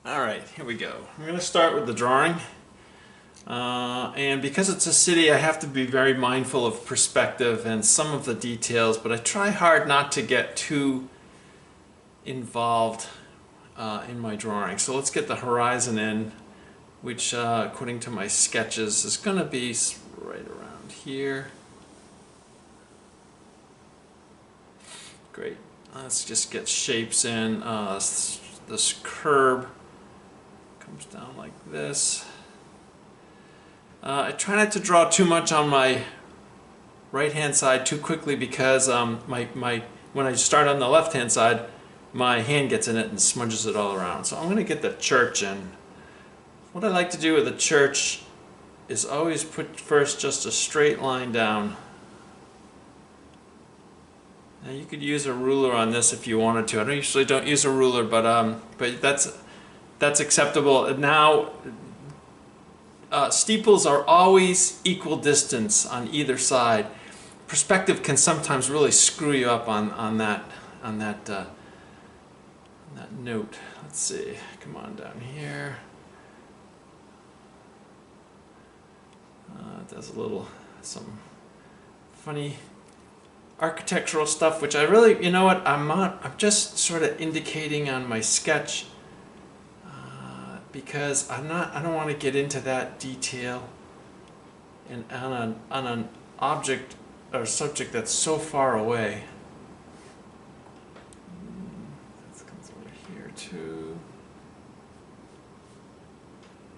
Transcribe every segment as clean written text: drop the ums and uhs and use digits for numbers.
Alright, here we go. I'm going to start with the drawing. And because it's a city, I have to be very mindful of perspective and some of the details, but I try hard not to get too involved in my drawing. So let's get the horizon in, which according to my sketches is going to be right around here. Great. Let's just get shapes in. This curb comes down like this. I try not to draw too much on my right hand side too quickly because when I start on the left hand side, my hand gets in it and smudges it all around. So I'm going to get the church in. What I like to do with the church is always put first just a straight line down. Now you could use a ruler on this if you wanted to. I usually don't use a ruler, but that's acceptable. Now, steeples are always equal distance on either side. Perspective can sometimes really screw you up on that note. Let's see. Come on down here. It does some funny architectural stuff, which I really, you know what, I'm just sort of indicating on my sketch because I don't want to get into that detail and on an object or subject that's so far away. That comes over here too.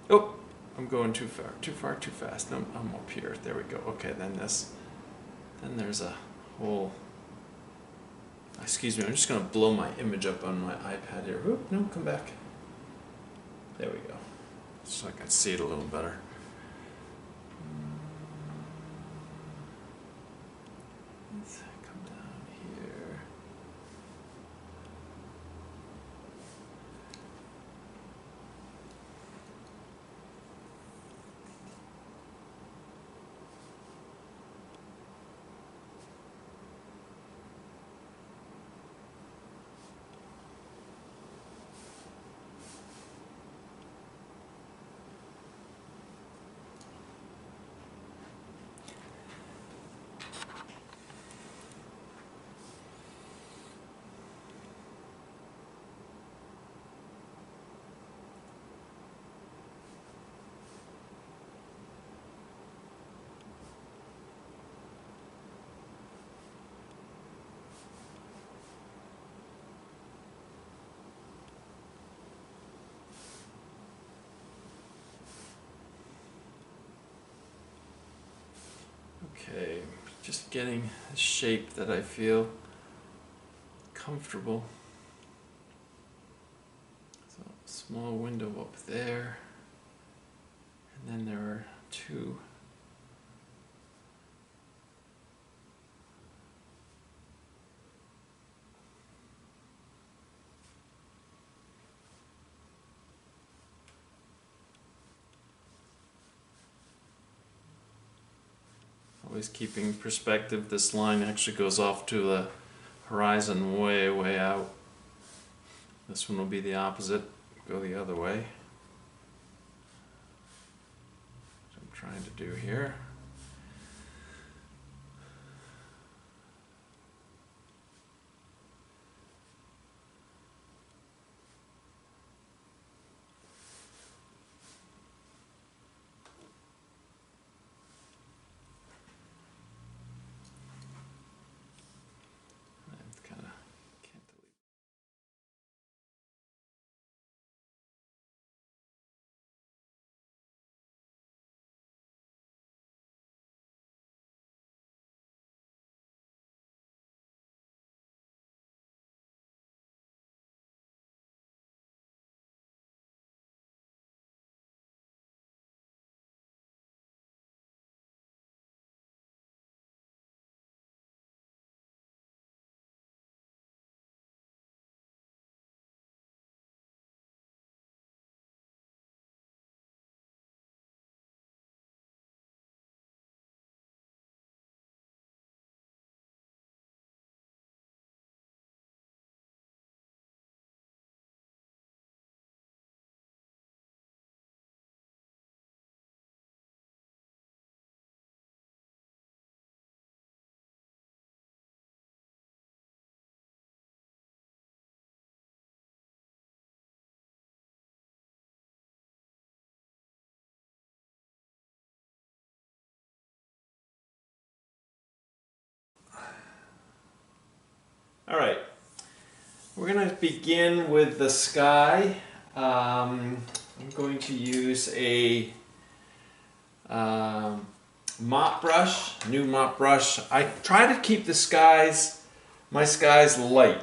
Oh, I'm going too far, too fast. No, I'm up here. There we go. Okay, then there's a whole. Excuse me. I'm just going to blow my image up on my iPad here. Oop, no, come back. There we go. So I can see it a little better. Let's come down here. Okay, just getting a shape that I feel comfortable. So, small window up there, and then there are two. Always keeping perspective, this line actually goes off to the horizon way, way out. This one will be the opposite, go the other way. What I'm trying to do here. All right, we're going to begin with the sky. I'm going to use a mop brush, new mop brush. I try to keep my skies light.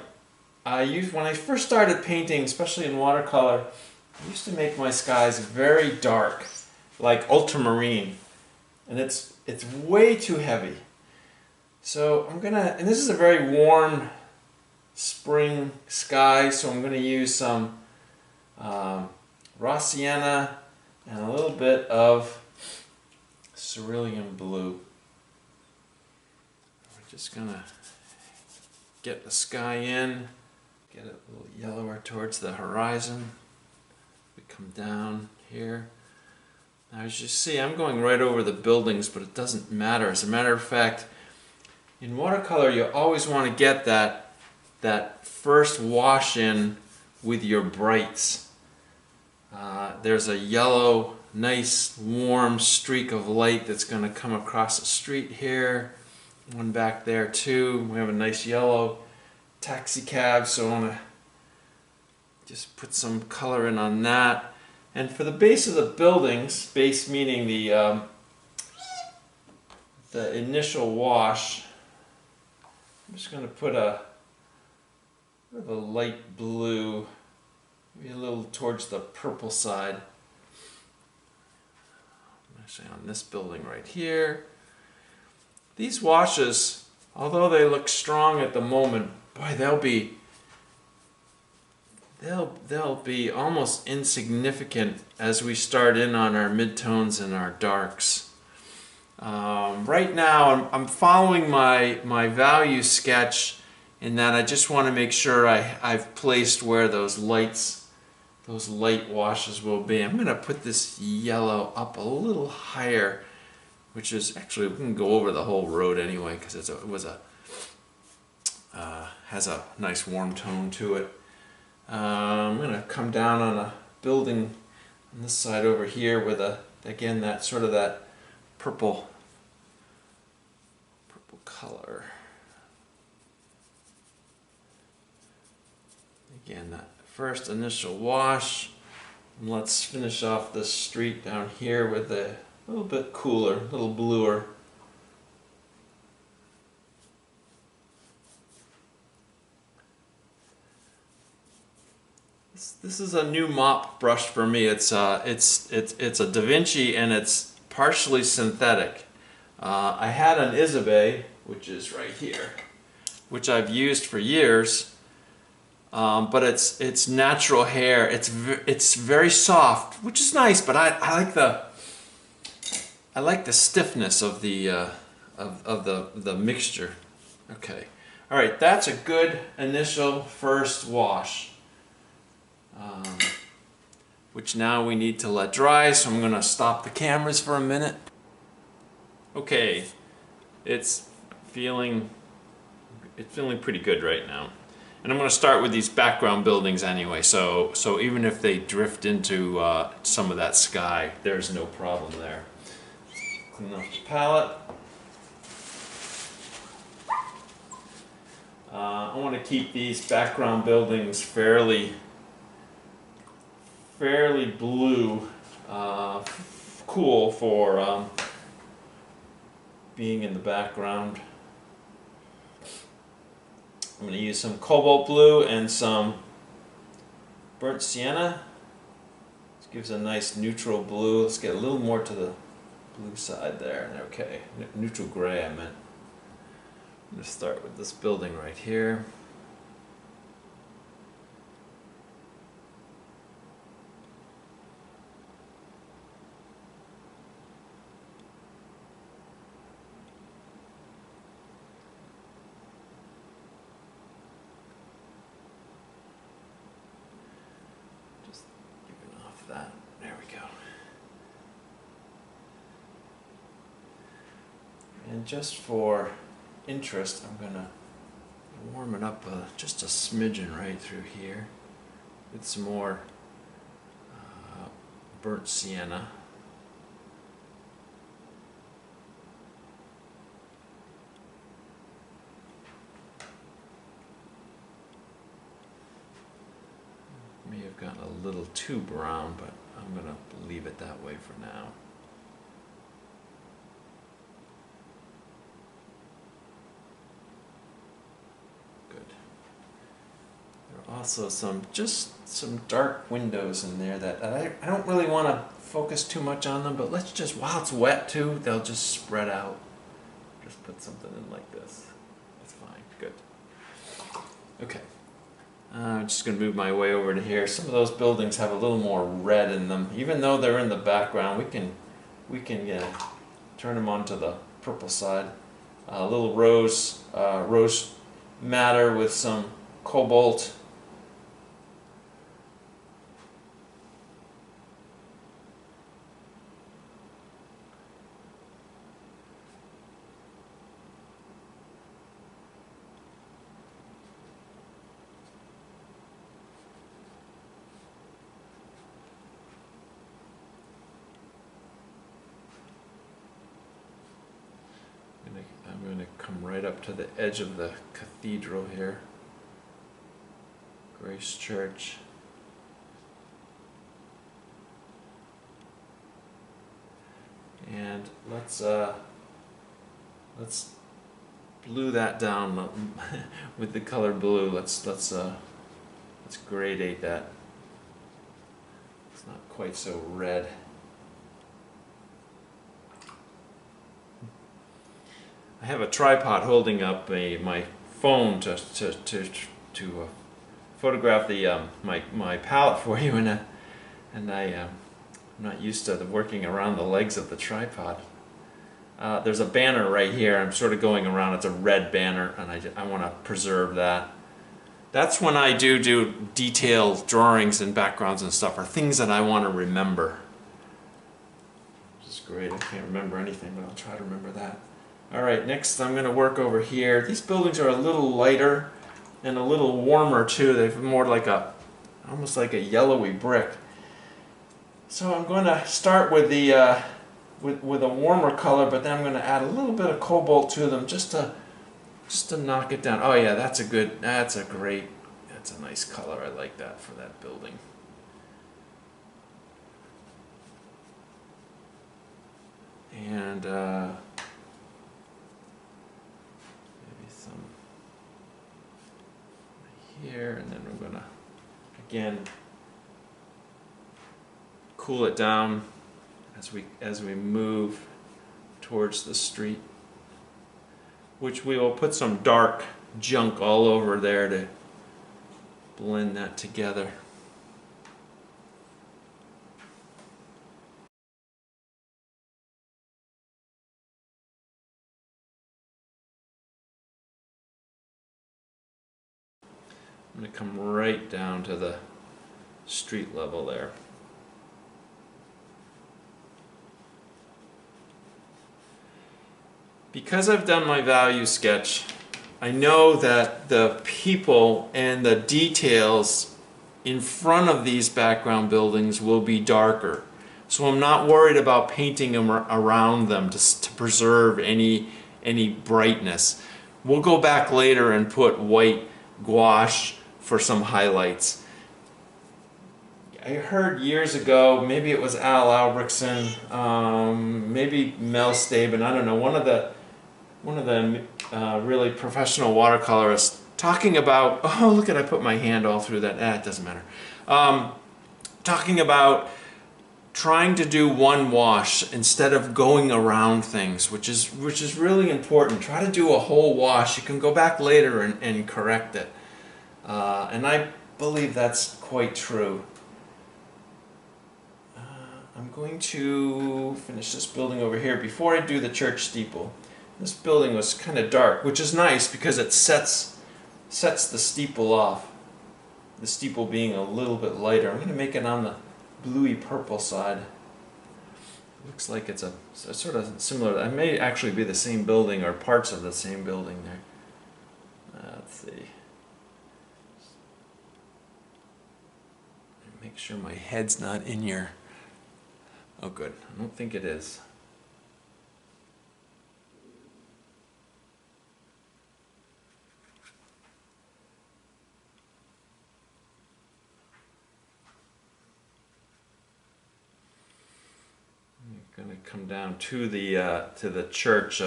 When I first started painting, especially in watercolor, I used to make my skies very dark, like ultramarine, and it's way too heavy. So and this is a very warm spring sky, so I'm gonna use some raw sienna and a little bit of cerulean blue. We're just gonna get the sky in, get it a little yellower towards the horizon. We come down here. Now as you see, I'm going right over the buildings, but it doesn't matter. As a matter of fact, in watercolor you always want to get that first wash in with your brights. There's a yellow, nice warm streak of light that's going to come across the street here. One back there too. We have a nice yellow taxi cab, so I want to just put some color in on that. And for the base of the buildings, base meaning the initial wash, I'm just going to put a light blue, maybe a little towards the purple side. Actually on this building right here. These washes, although they look strong at the moment, boy, they'll be almost insignificant as we start in on our midtones and our darks. Right now I'm following my value sketch in that I just want to make sure I've placed where those light washes will be. I'm going to put this yellow up a little higher, which is actually, we can go over the whole road anyway because has a nice warm tone to it. I'm going to come down on a building on this side over here with again that sort of that purple color. Again, that first initial wash. And let's finish off this street down here with a little bit cooler, a little bluer. This is a new mop brush for me. It's a Da Vinci and it's partially synthetic. I had an Isabey, which is right here, which I've used for years. But it's natural hair. It's very soft, which is nice. But I like the stiffness of the mixture. Okay, all right. That's a good initial first wash, which now we need to let dry. So I'm going to stop the cameras for a minute. Okay, it's feeling pretty good right now. And I'm going to start with these background buildings anyway, so even if they drift into some of that sky, there's no problem there. Clean off the palette. I want to keep these background buildings fairly blue, cool for being in the background. I'm going to use some cobalt blue and some burnt sienna. This gives a nice neutral blue. Let's get a little more to the blue side there. Okay, neutral gray I meant. I'm going to start with this building right here. That. There we go. And just for interest, I'm going to warm it up just a smidgen right through here with some more burnt sienna. may have gotten a little too brown, but I'm going to leave it that way for now. Good. There are also some dark windows in there that I don't really want to focus too much on them, but let's just, while it's wet too, they'll just spread out. Just put something in like this. That's fine. Good. Okay. I'm just going to move my way over to here. Some of those buildings have a little more red in them. Even though they're in the background, we can turn them onto the purple side. A little rose madder with some cobalt. I'm going to come right up to the edge of the cathedral here. Grace Church. And let's blue that down with the color blue. Let's gradate that. It's not quite so red. I have a tripod holding up my phone to photograph the my palette for you, and I'm not used to working around the legs of the tripod. There's a banner right here. I'm sort of going around. It's a red banner, and I want to preserve that. That's when I do detailed drawings and backgrounds and stuff, or things that I want to remember. Which is great. I can't remember anything, but I'll try to remember that. Alright, next I'm going to work over here. These buildings are a little lighter and a little warmer too. They're more like almost like a yellowy brick. So I'm going to start with the with a warmer color, but then I'm going to add a little bit of cobalt to them just to knock it down. Oh yeah, that's a nice color. I like that for that building. And here, and then we're gonna again cool it down as we move towards the street, which we will put some dark junk all over there to blend that together. I'm going to come right down to the street level there. Because I've done my value sketch, I know that the people and the details in front of these background buildings will be darker. So I'm not worried about painting them around them to preserve any brightness. We'll go back later and put white gouache for some highlights. I heard years ago, maybe it was Al Albrechtsen, maybe Mel Stabin, I don't know, one of the really professional watercolorists talking about, oh look at, I put my hand all through that, it doesn't matter. Talking about trying to do one wash instead of going around things, which is really important. Try to do a whole wash. You can go back later and correct it. And I believe that's quite true. I'm going to finish this building over here before I do the church steeple. This building was kind of dark, which is nice because it sets the steeple off. The steeple being a little bit lighter. I'm going to make it on the bluey purple side. Looks like it's a sort of similar. It may actually be the same building or parts of the same building there. Let's see. Make sure my head's not in your... Oh good, I don't think it is. come down to the church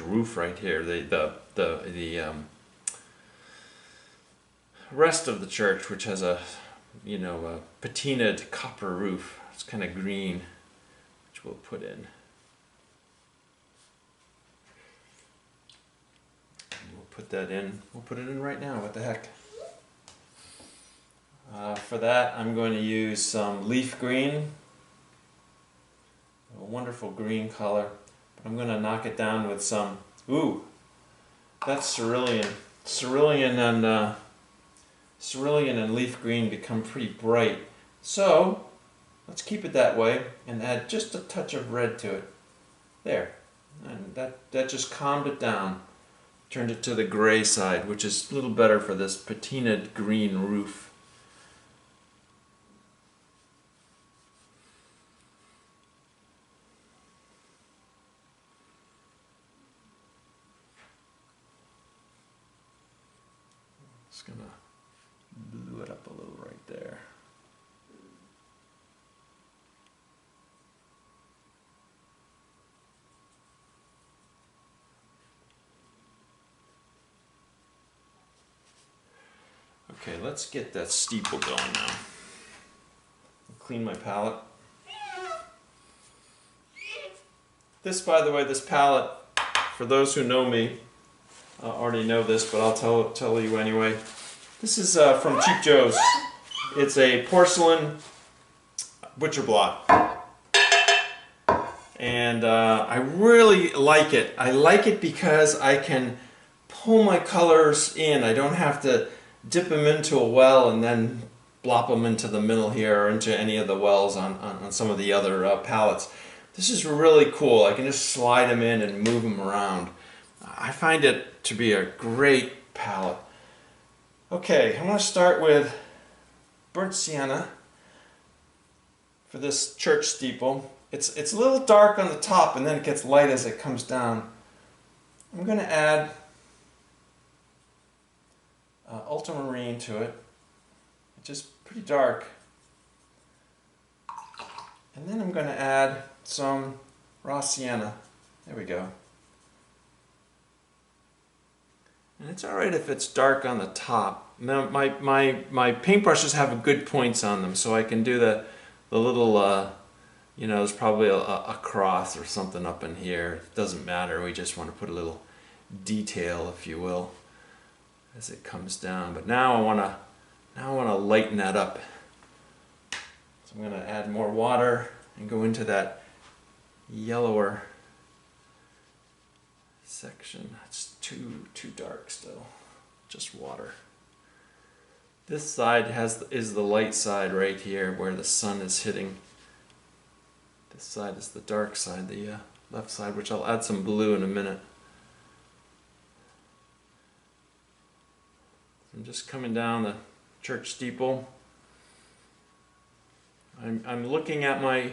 roof right here. The rest of the church, which has a patinaed copper roof. It's kind of green, which we'll put in. We'll put that in. We'll put it in right now. What the heck? For that, I'm going to use some leaf green. A wonderful green color. But I'm going to knock it down with some... Ooh! That's cerulean. Cerulean and leaf green become pretty bright. So, let's keep it that way and add just a touch of red to it. There. And that just calmed it down. Turned it to the gray side, which is a little better for this patinaed green roof. Just gonna blue it up a little right there. Okay, let's get that steeple going now. I'll clean my palette. This, by the way, this palette, for those who know me, already know this, but I'll tell you anyway. This is from Cheap Joe's. It's a porcelain butcher block. And I really like it. I like it because I can pull my colors in. I don't have to dip them into a well and then blop them into the middle here or into any of the wells on some of the other palettes. This is really cool. I can just slide them in and move them around. I find it to be a great palette. Okay, I'm going to start with burnt sienna for this church steeple. It's a little dark on the top and then it gets light as it comes down. I'm going to add ultramarine to it, which is pretty dark. And then I'm going to add some raw sienna. There we go. And it's alright if it's dark on the top. Now my paintbrushes have good points on them, so I can do the little, there's probably a cross or something up in here. It doesn't matter, we just want to put a little detail, if you will, as it comes down. But now I want to lighten that up. So I'm going to add more water and go into that yellower section. It's too dark still. Just water. This side is the light side right here where the sun is hitting. This side is the dark side, the left side, which I'll add some blue in a minute. I'm just coming down the church steeple. I'm looking at my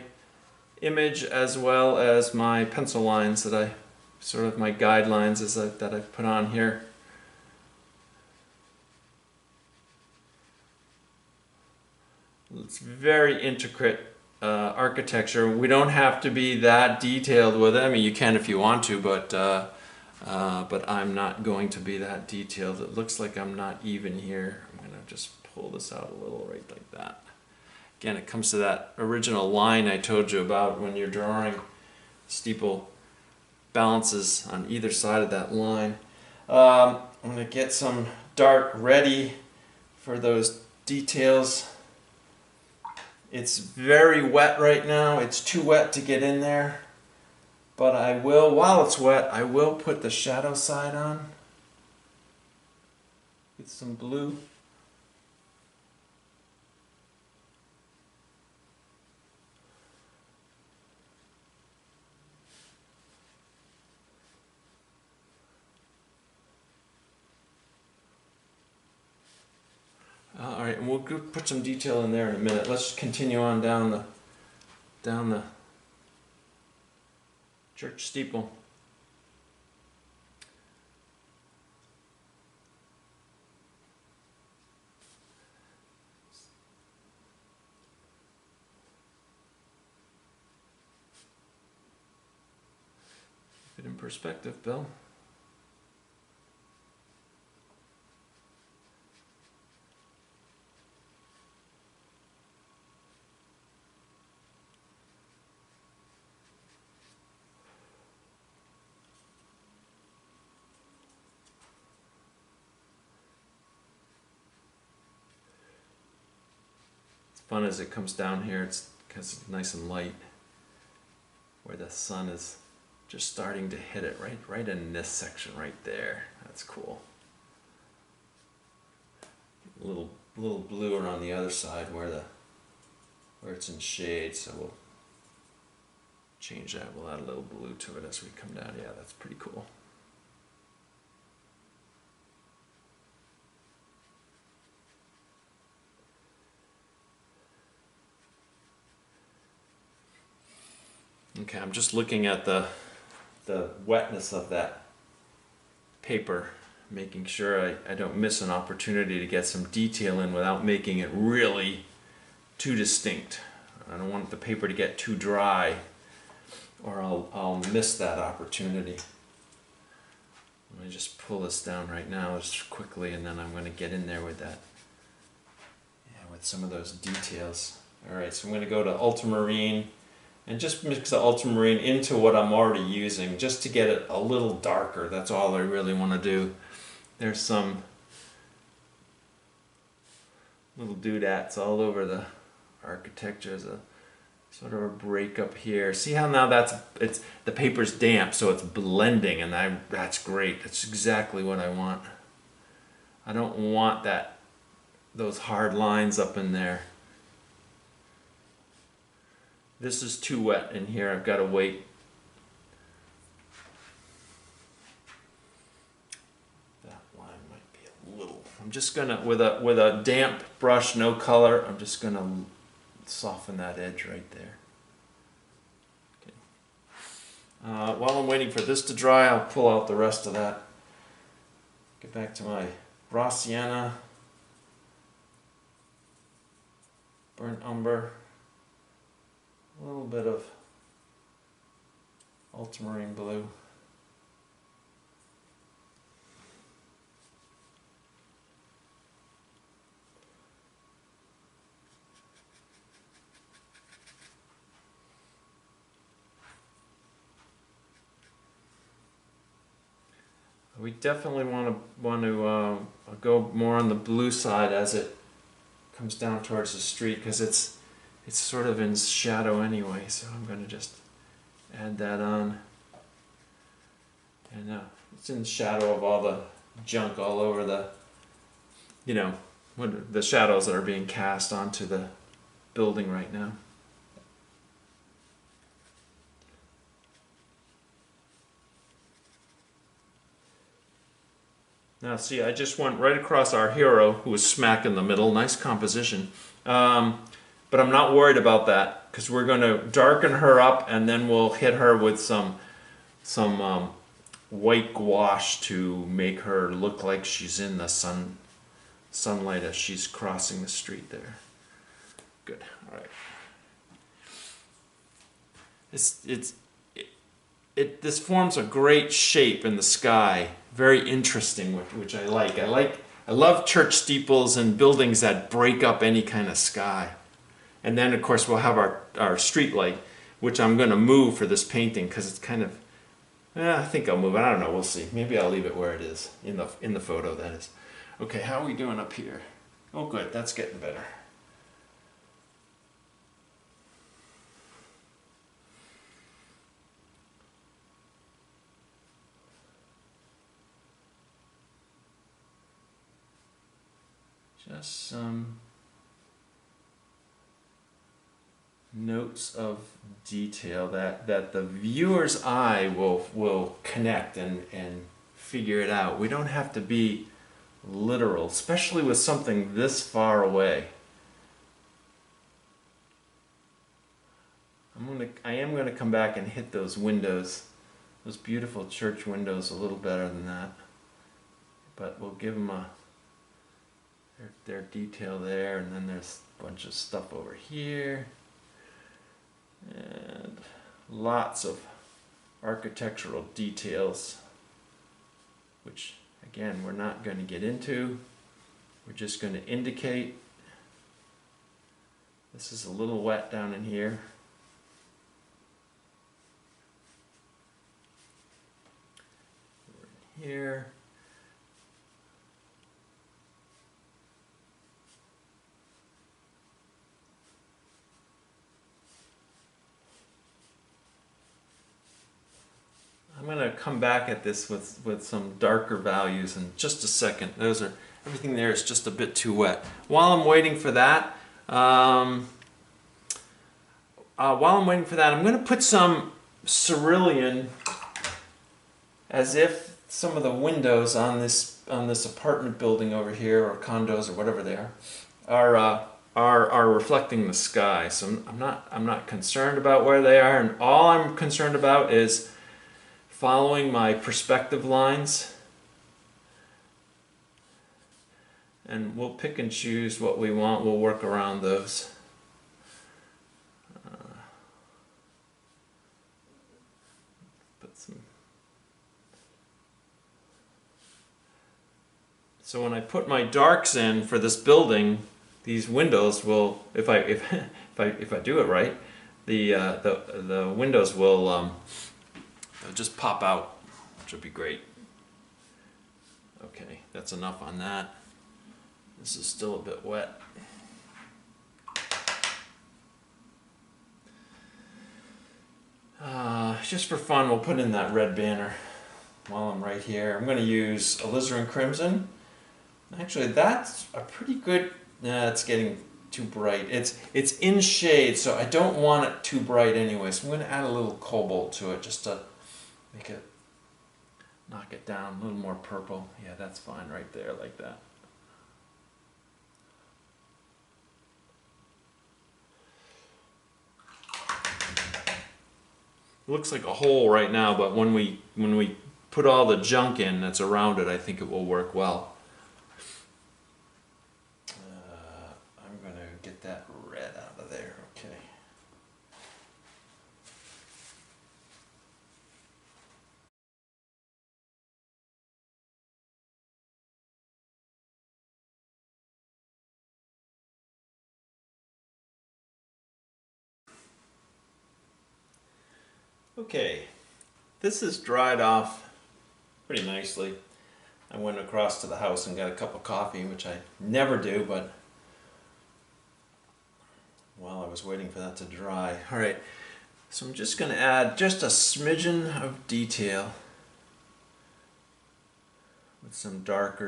image as well as my pencil lines that my guidelines that I've put on here. It's very intricate architecture. We don't have to be that detailed with it. I mean, you can if you want to, but I'm not going to be that detailed. It looks like I'm not even here. I'm going to just pull this out a little right like that. Again, it comes to that original line I told you about when you're drawing steeple balances on either side of that line. I'm going to get some dark ready for those details. It's very wet right now. It's too wet to get in there. But I will, while it's wet, I will put the shadow side on. Get some blue. All right, and we'll put some detail in there in a minute. Let's continue on down the church steeple. in perspective, Bill. It's fun as it comes down here, it's because it's nice and light, where the sun is just starting to hit it right in this section right there. That's cool. A little blue around the other side where it's in shade, so we'll change that. We'll add a little blue to it as we come down. Yeah, that's pretty cool. Okay, I'm just looking at the wetness of that paper, making sure I don't miss an opportunity to get some detail in without making it really too distinct. I don't want the paper to get too dry, or I'll miss that opportunity. Let me just pull this down right now just quickly, and then I'm going to get in there with that, with some of those details. Alright, so I'm going to go to ultramarine and just mix the ultramarine into what I'm already using just to get it a little darker. That's all I really want to do. There's some little doodads all over the architecture. There's a sort of a break up here. See how now the paper's damp, so it's blending, and that's great. That's exactly what I want. I don't want those hard lines up in there. This is too wet in here. I've got to wait. That line might be a little. I'm just gonna, with a damp brush, no color, I'm just gonna soften that edge right there. Okay. While I'm waiting for this to dry, I'll pull out the rest of that. Get back to my raw sienna, burnt umber. A little bit of ultramarine blue. We definitely want to go more on the blue side as it comes down towards the street, because it's sort of in shadow anyway, so I'm going to just add that on. And it's in shadow of all the junk all over the, the shadows that are being cast onto the building right now. Now see, I just went right across our hero, who was smack in the middle. Nice composition. But I'm not worried about that, because we're going to darken her up, and then we'll hit her with some white gouache to make her look like she's in the sunlight as she's crossing the street there. Good. All right. This forms a great shape in the sky. Very interesting, which I like. I love church steeples and buildings that break up any kind of sky. And then, of course, we'll have our street light, which I'm going to move for this painting, because it's kind of, I think I'll move it. I don't know. We'll see. Maybe I'll leave it where it is, in the photo, that is. Okay, how are we doing up here? Oh, good. That's getting better. Just some notes of detail that the viewer's eye will connect and figure it out. We don't have to be literal, especially with something this far away. I am gonna come back and hit those windows, those beautiful church windows, a little better than that. But we'll give them their detail there, and then there's a bunch of stuff over here. And lots of architectural details, which again we're not going to get into. We're just going to indicate. This is a little wet down in here. Here. I'm going to come back at this with some darker values in just a second. Everything there is just a bit too wet. While I'm waiting for that, I'm going to put some cerulean, as if some of the windows on this apartment building over here, or condos or whatever they are reflecting the sky. So I'm not concerned about where they are, and all I'm concerned about is following my perspective lines, and we'll pick and choose what we want. We'll work around those. So when I put my darks in for this building, these windows will, if I do it right, the windows will they'll just pop out, which will be great. Okay, that's enough on that. This is still a bit wet. Just for fun, we'll put in that red banner while I'm right here. I'm going to use alizarin crimson. Actually, that's a pretty good. It's getting too bright. It's in shade, so I don't want it too bright anyway. So I'm going to add a little cobalt to it just to make it, knock it down a little more purple. Yeah, that's fine right there, like that. It looks like a hole right now, but when we put all the junk in that's around it, I think it will work well. I'm going to get that red out of there. Okay. Okay, this is dried off pretty nicely. I went across to the house and got a cup of coffee, which I never do, but while I was waiting for that to dry. All right, so I'm just going to add just a smidgen of detail with some darker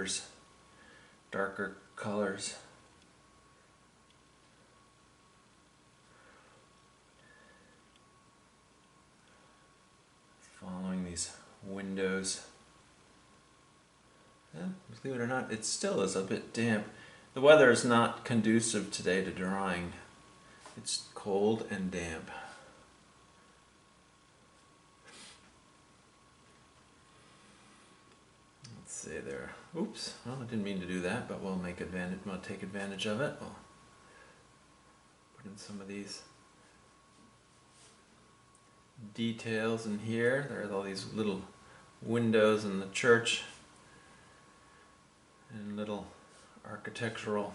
colors. Following these windows. Yeah, believe it or not, it still is a bit damp. The weather is not conducive today to drawing. It's cold and damp. Let's see there. Oops, well, I didn't mean to do that, but we'll take advantage of it. We'll put in some of these details in here. There's all these little windows in the church and little architectural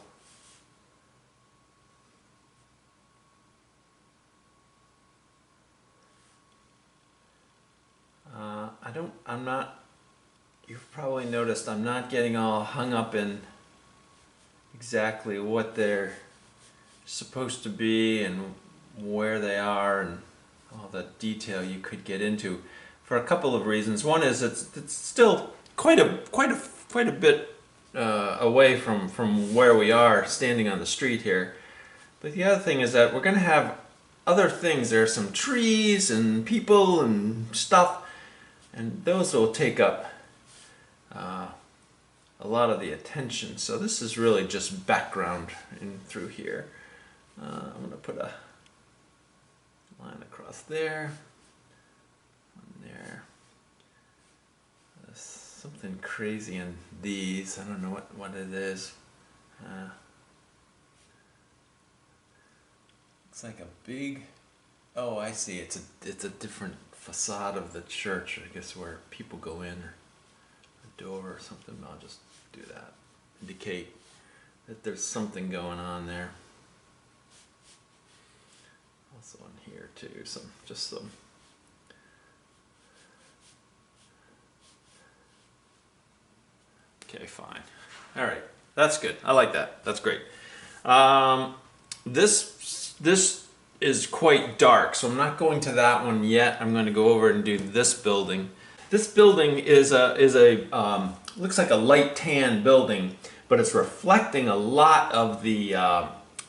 you've probably noticed I'm not getting all hung up in exactly what they're supposed to be and where they are and all the detail you could get into, for a couple of reasons. One is it's still quite a bit away from where we are standing on the street here. But the other thing is that we're going to have other things. There are some trees and people and stuff, and those will take up a lot of the attention. So this is really just background in through here. I'm going to put a line across there, one there. There's something crazy in these. I don't know what it is. It's like a big. Oh, I see. It's a different facade of the church, I guess, where people go in, or a door or something. I'll just do that. Indicate that there's something going on there. Also in here too, just some. Okay, fine. All right, that's good. I like that. That's great. This is quite dark, so I'm not going to that one yet. I'm going to go over and do this building. This building is looks like a light tan building, but it's reflecting a lot of the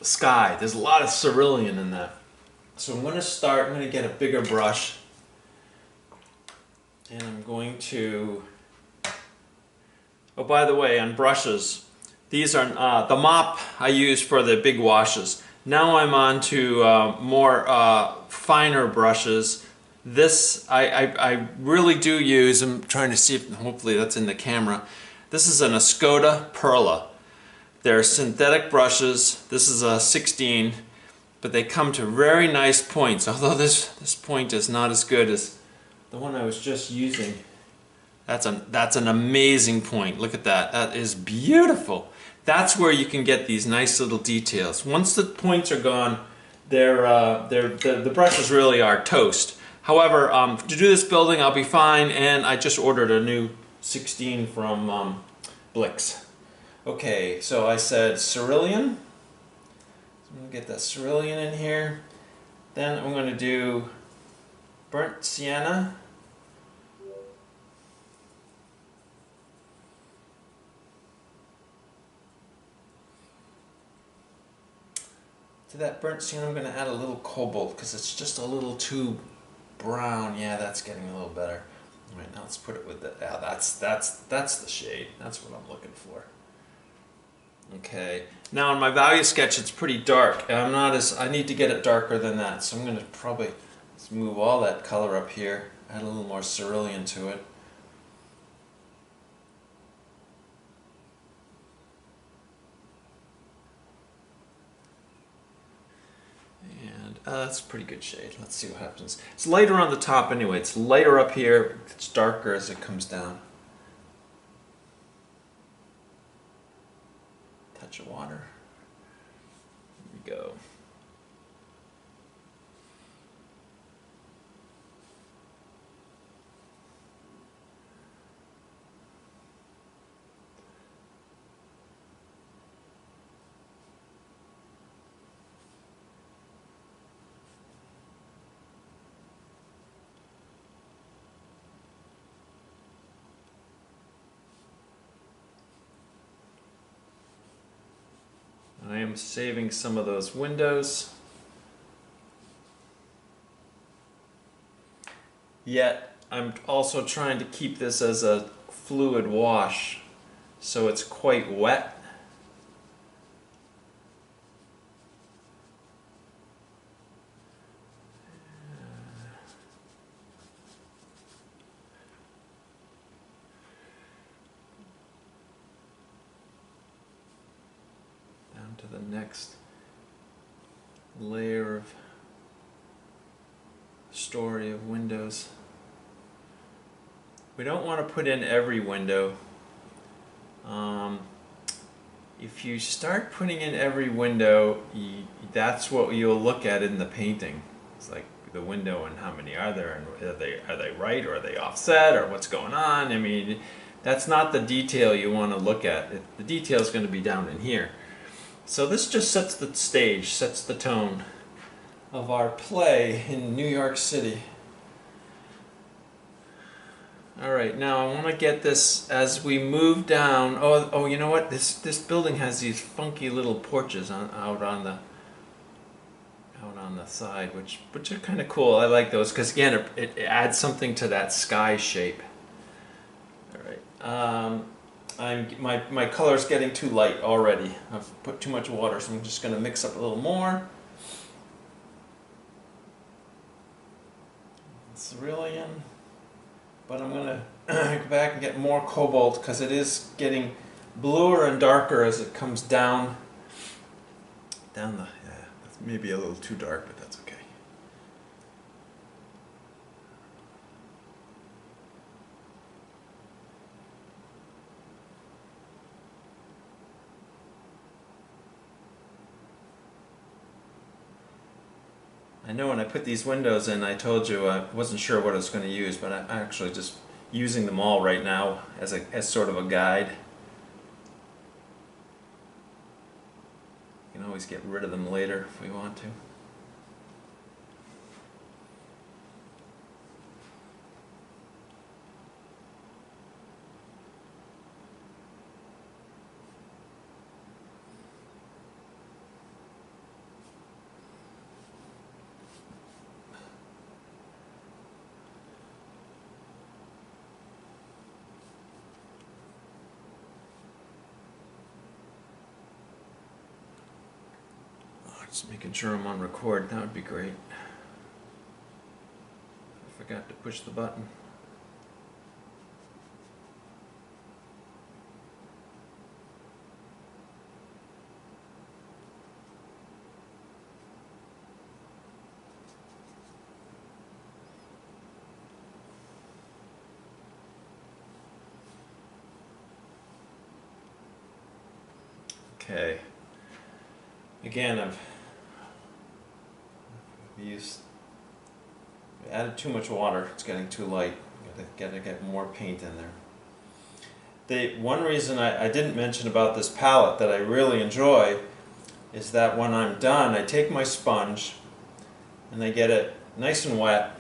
sky. There's a lot of cerulean in that. So I'm going to get a bigger brush, and I'm going to, oh, by the way, on brushes, these are the mop I use for the big washes. Now I'm on to more finer brushes. This I really do use. I'm trying to see if hopefully that's in the camera. This is an Escoda Perla. They're synthetic brushes. This is a 16, but they come to very nice points. Although this point is not as good as the one I was just using. That's an amazing point. Look at that. That is beautiful. That's where you can get these nice little details. Once the points are gone, the brushes really are toast. However, to do this building, I'll be fine, and I just ordered a new 16 from Blix. Okay, so I said cerulean. So I'm going to get that cerulean in here. Then I'm going to do burnt sienna. To that burnt sienna, I'm going to add a little cobalt because it's just a little too brown. Yeah, that's getting a little better. All right, now let's put it with the. Yeah, that's the shade. That's what I'm looking for. Okay. Now in my value sketch, it's pretty dark. I need to get it darker than that. So I'm going to probably let's move all that color up here. Add a little more cerulean to it. That's a pretty good shade. Let's see what happens. It's lighter on the top anyway. It's lighter up here. It's darker as it comes down. Touch of water. Here we go. I am saving some of those windows. Yet I'm also trying to keep this as a fluid wash, so it's quite wet. To the next layer of story of windows. We don't want to put in every window. If you start putting in every window, that's what you'll look at in the painting. It's like the window and how many are there, and are they right, or are they offset, or what's going on? I mean, that's not the detail you want to look at. The detail is going to be down in here. So this just sets the stage, sets the tone of our play in New York City. All right, now I want to get this as we move down. Oh, you know what? This building has these funky little porches out on the side, which are kind of cool. I like those because again, it adds something to that sky shape. All right. My color's getting too light already. I've put too much water, so I'm just going to mix up a little more. Cerulean. But I'm going to go back and get more cobalt because it is getting bluer and darker as it comes down. Yeah, that's maybe a little too dark, but that's okay. I know when I put these windows in, I told you I wasn't sure what I was going to use, but I'm actually just using them all right now as sort of a guide. You can always get rid of them later if we want to. Just making sure I'm on record, that would be great. I forgot to push the button. Okay. Again, I've added too much water. It's getting too light. Gotta get more paint in there. One reason I didn't mention about this palette that I really enjoy is that when I'm done, I take my sponge and I get it nice and wet.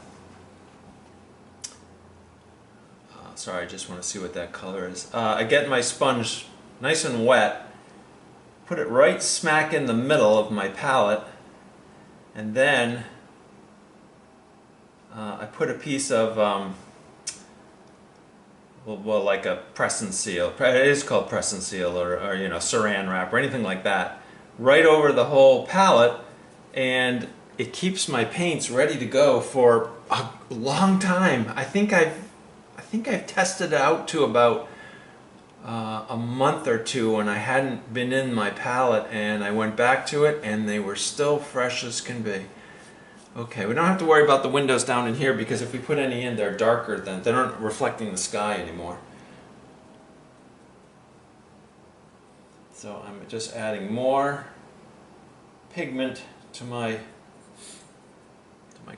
Sorry, I just want to see what that color is. I get my sponge nice and wet, put it right smack in the middle of my palette, and then I put a piece of, well, like a press and seal. It is called press and seal, or you know, saran wrap, or anything like that, right over the whole palette, and it keeps my paints ready to go for a long time. I think I've tested it out to about a month or two when I hadn't been in my palette, and I went back to it and they were still fresh as can be. Okay, we don't have to worry about the windows down in here because if we put any in, they're darker, then they aren't reflecting the sky anymore. So I'm just adding more pigment to my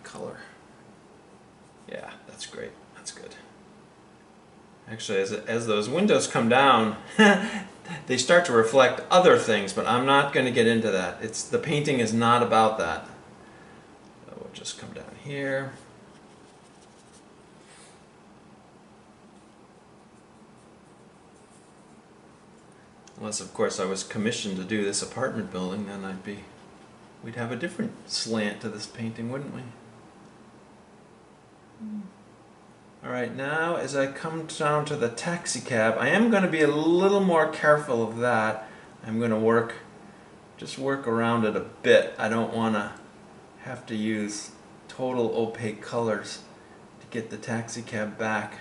color. Yeah, that's great. That's good. Actually, as those windows come down, they start to reflect other things, but I'm not going to get into that. The painting is not about that. So we'll just come down here. Unless, of course, I was commissioned to do this apartment building, then we'd have a different slant to this painting, wouldn't we? Alright, now as I come down to the taxi cab, I am going to be a little more careful of that. I'm going to just work around it a bit. I don't want to have to use total opaque colors to get the taxi cab back.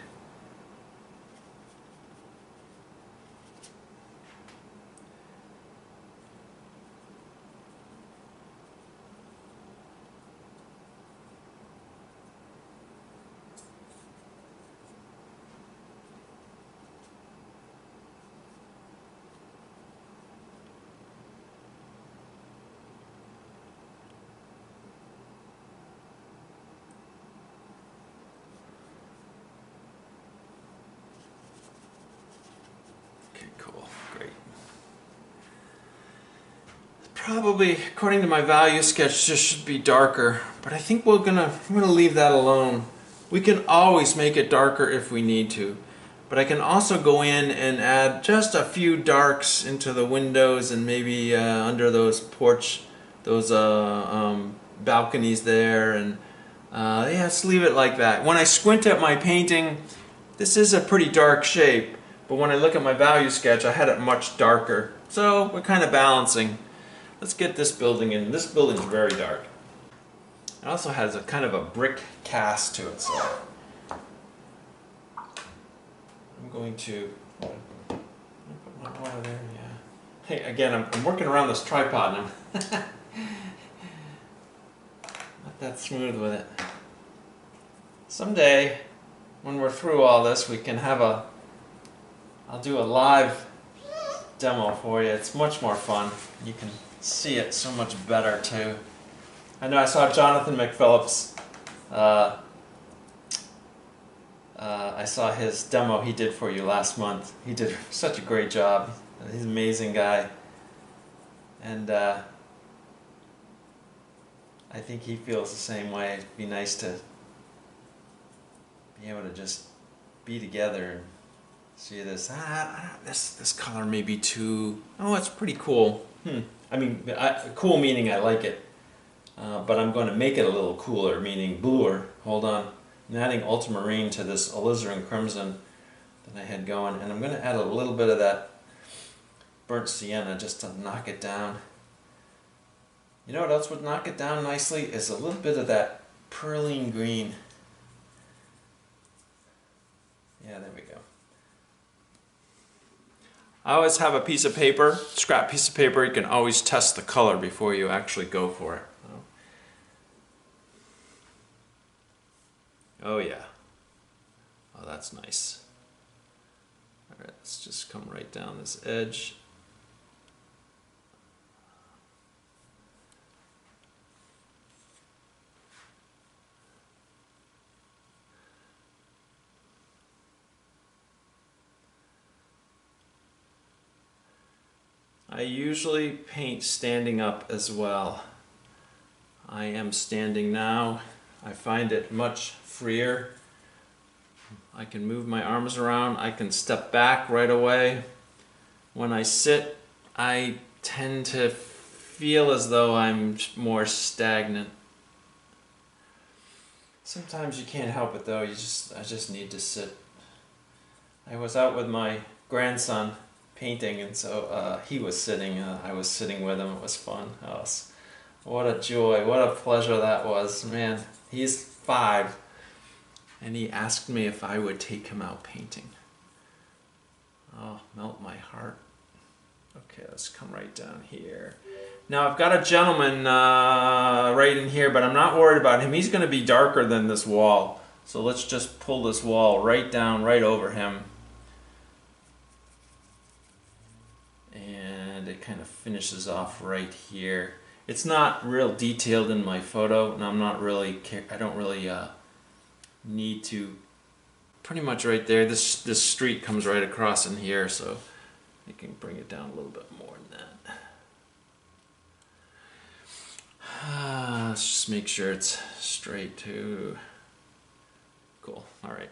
Probably, according to my value sketch, this should be darker, but I think we're gonna leave that alone. We can always make it darker if we need to, but I can also go in and add just a few darks into the windows and maybe under those balconies there, and yeah, let's leave it like that. When I squint at my painting, this is a pretty dark shape, but when I look at my value sketch, I had it much darker. So we're kind of balancing. Let's get this building in. This building's very dark. It also has a kind of a brick cast to it, so I'm going to put my water there. Yeah. Hey, again, I'm working around this tripod and I'm not that smooth with it. Someday, when we're through all this, we can have I'll do a live demo for you. It's much more fun. You can see it so much better too. I know I saw Jonathan McPhillips. I saw his demo he did for you last month. He did such a great job. He's an amazing guy. And I think he feels the same way. It'd be nice to be able to just be together and see this. This color may be too... Oh, it's pretty cool. I mean, cool meaning I like it. But I'm going to make it a little cooler, meaning bluer. Hold on. I'm adding ultramarine to this alizarin crimson that I had going. And I'm going to add a little bit of that burnt sienna just to knock it down. You know what else would knock it down nicely? Is a little bit of that perline green. Yeah, there we go. I always have a piece of paper, scrap piece of paper. You can always test the color before you actually go for it. Oh yeah. Oh, that's nice. Alright, let's just come right down this edge. I usually paint standing up as well. I am standing now. I find it much freer. I can move my arms around. I can step back right away. When I sit, I tend to feel as though I'm more stagnant. Sometimes you can't help it though. I just need to sit. I was out with my grandson painting, and so he was sitting. I was sitting with him. It was fun. What a joy! What a pleasure that was, man. He's 5, and he asked me if I would take him out painting. Oh, melt my heart. Okay, let's come right down here. Now I've got a gentleman right in here, but I'm not worried about him. He's going to be darker than this wall. So let's just pull this wall right down, right over him. And it kind of finishes off right here. It's not real detailed in my photo, and I don't really need to. Pretty much right there, this street comes right across in here, so I can bring it down a little bit more than that. Let's just make sure it's straight too. Cool, all right.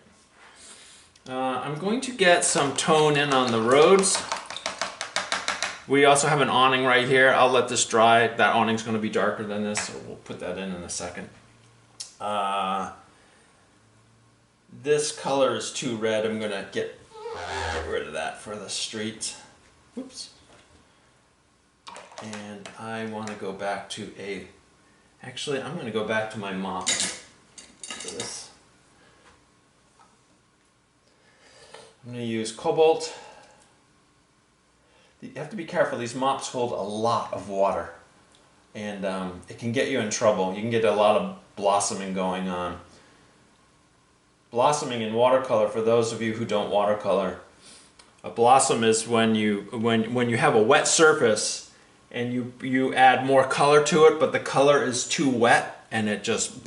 I'm going to get some tone in on the roads. We also have an awning right here. I'll let this dry. That awning's going to be darker than this, so we'll put that in a second. This color is too red. I'm going to get rid of that for the street. Oops. And I want to go back to actually, I'm going to go back to my mop for this. I'm going to use cobalt. You have to be careful. These mops hold a lot of water, and it can get you in trouble. You can get a lot of blossoming going on. Blossoming in watercolor, for those of you who don't watercolor, a blossom is when you have a wet surface and you add more color to it, but the color is too wet and it just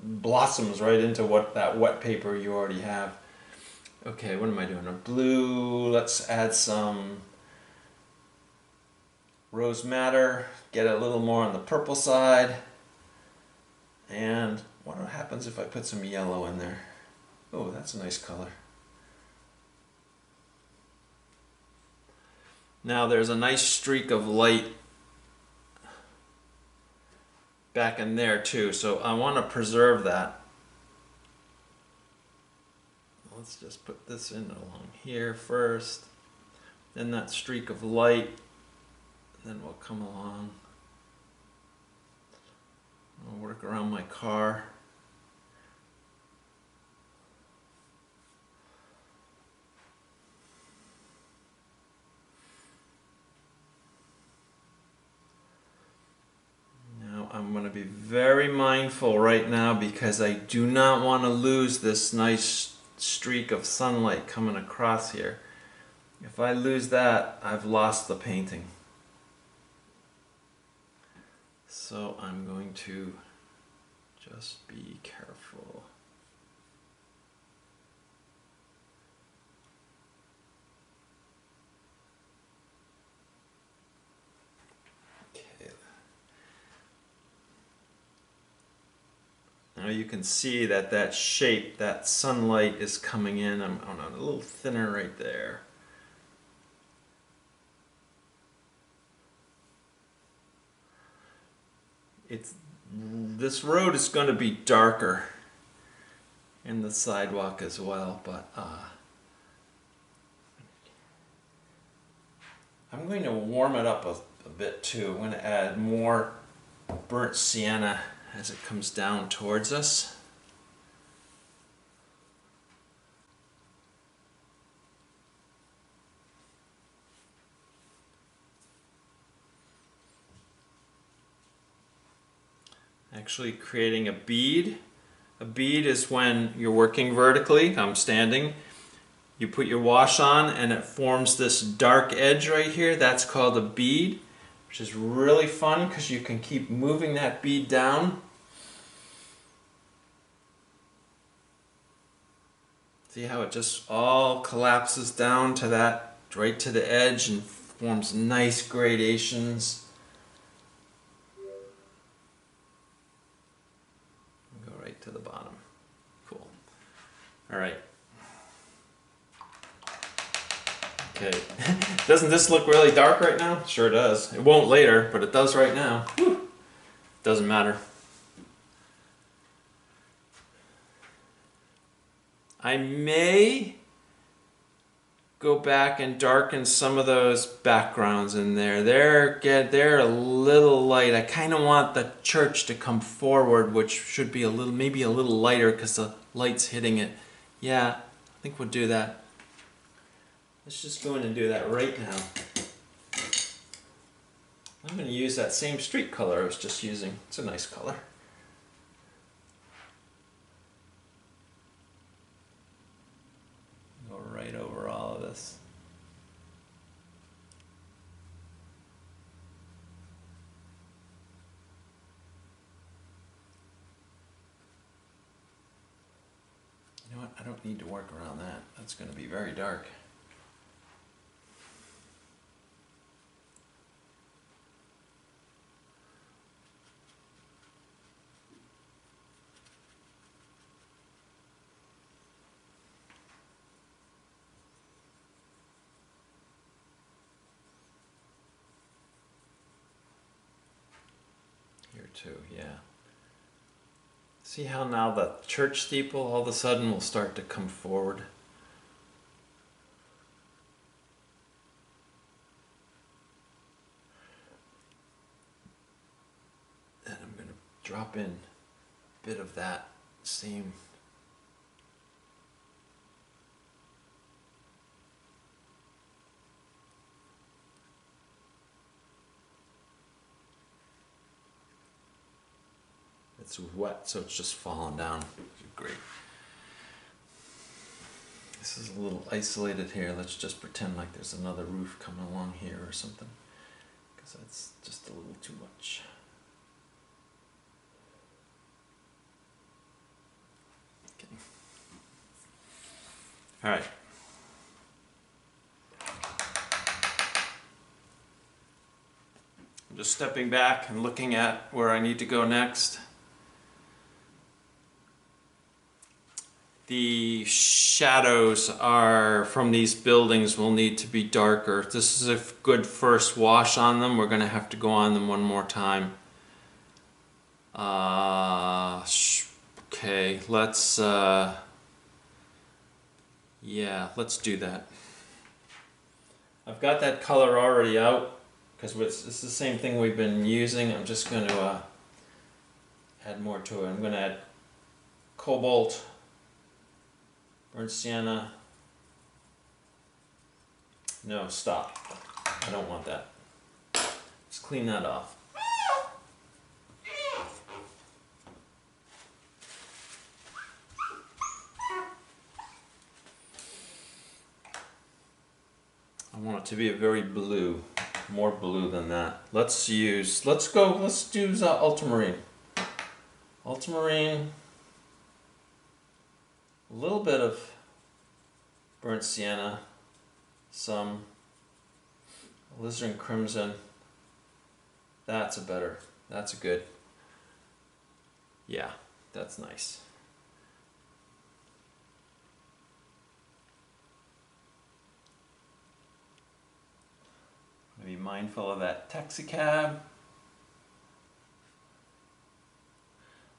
blossoms right into that wet paper you already have. Okay, what am I doing? A blue. Let's add some rose madder, get a little more on the purple side. And what happens if I put some yellow in there? Oh, that's a nice color. Now there's a nice streak of light back in there too, so I want to preserve that. Let's just put this in along here first, then that streak of light, then we'll come along. I'll work around my car. Now I'm going to be very mindful right now because I do not want to lose this nice streak of sunlight coming across here. If I lose that, I've lost the painting. So I'm going to just be careful. Okay. Now you can see that that shape, that sunlight is coming in. I'm a little thinner right there. This road is going to be darker in the sidewalk as well, but I'm going to warm it up a bit too. I'm going to add more burnt sienna as it comes down towards us. Actually creating a bead. A bead is when you're working vertically. I'm standing. You put your wash on and it forms this dark edge right here. That's called a bead, which is really fun because you can keep moving that bead down. See how it just all collapses down to that, right to the edge, and forms nice gradations. Go right to the bottom. Cool. All right. Okay. Doesn't this look really dark right now? Sure does. It won't later, but it does right now. Whew. Doesn't matter. I may go back and darken some of those backgrounds in there. They're a little light. I kind of want the church to come forward, which should be maybe a little lighter because the light's hitting it. Yeah, I think we'll do that. Let's just go in and do that right now. I'm going to use that same street color I was just using. It's a nice color. Go right over all of this. You know what? I don't need to work around that. That's going to be very dark. Here too, yeah. See how now the church steeple all of a sudden will start to come forward? And I'm going to drop in a bit of that same. It's wet, so it's just falling down. Great. This is a little isolated here. Let's just pretend like there's another roof coming along here or something, because that's just a little too much. Okay. All right. I'm just stepping back and looking at where I need to go next. The shadows from these buildings will need to be darker. This is a good first wash on them. We're going to have to go on them one more time. Okay, let's do that. I've got that color already out because it's the same thing we've been using. I'm just going to add more to it. I'm going to add cobalt, burnt sienna. No, stop. I don't want that. Let's clean that off. I want it to be a very blue. more blue than that. Let's do ultramarine. Ultramarine, a little bit of burnt sienna, some alizarin crimson. That's a good. Yeah, that's nice. Be mindful of that taxi cab.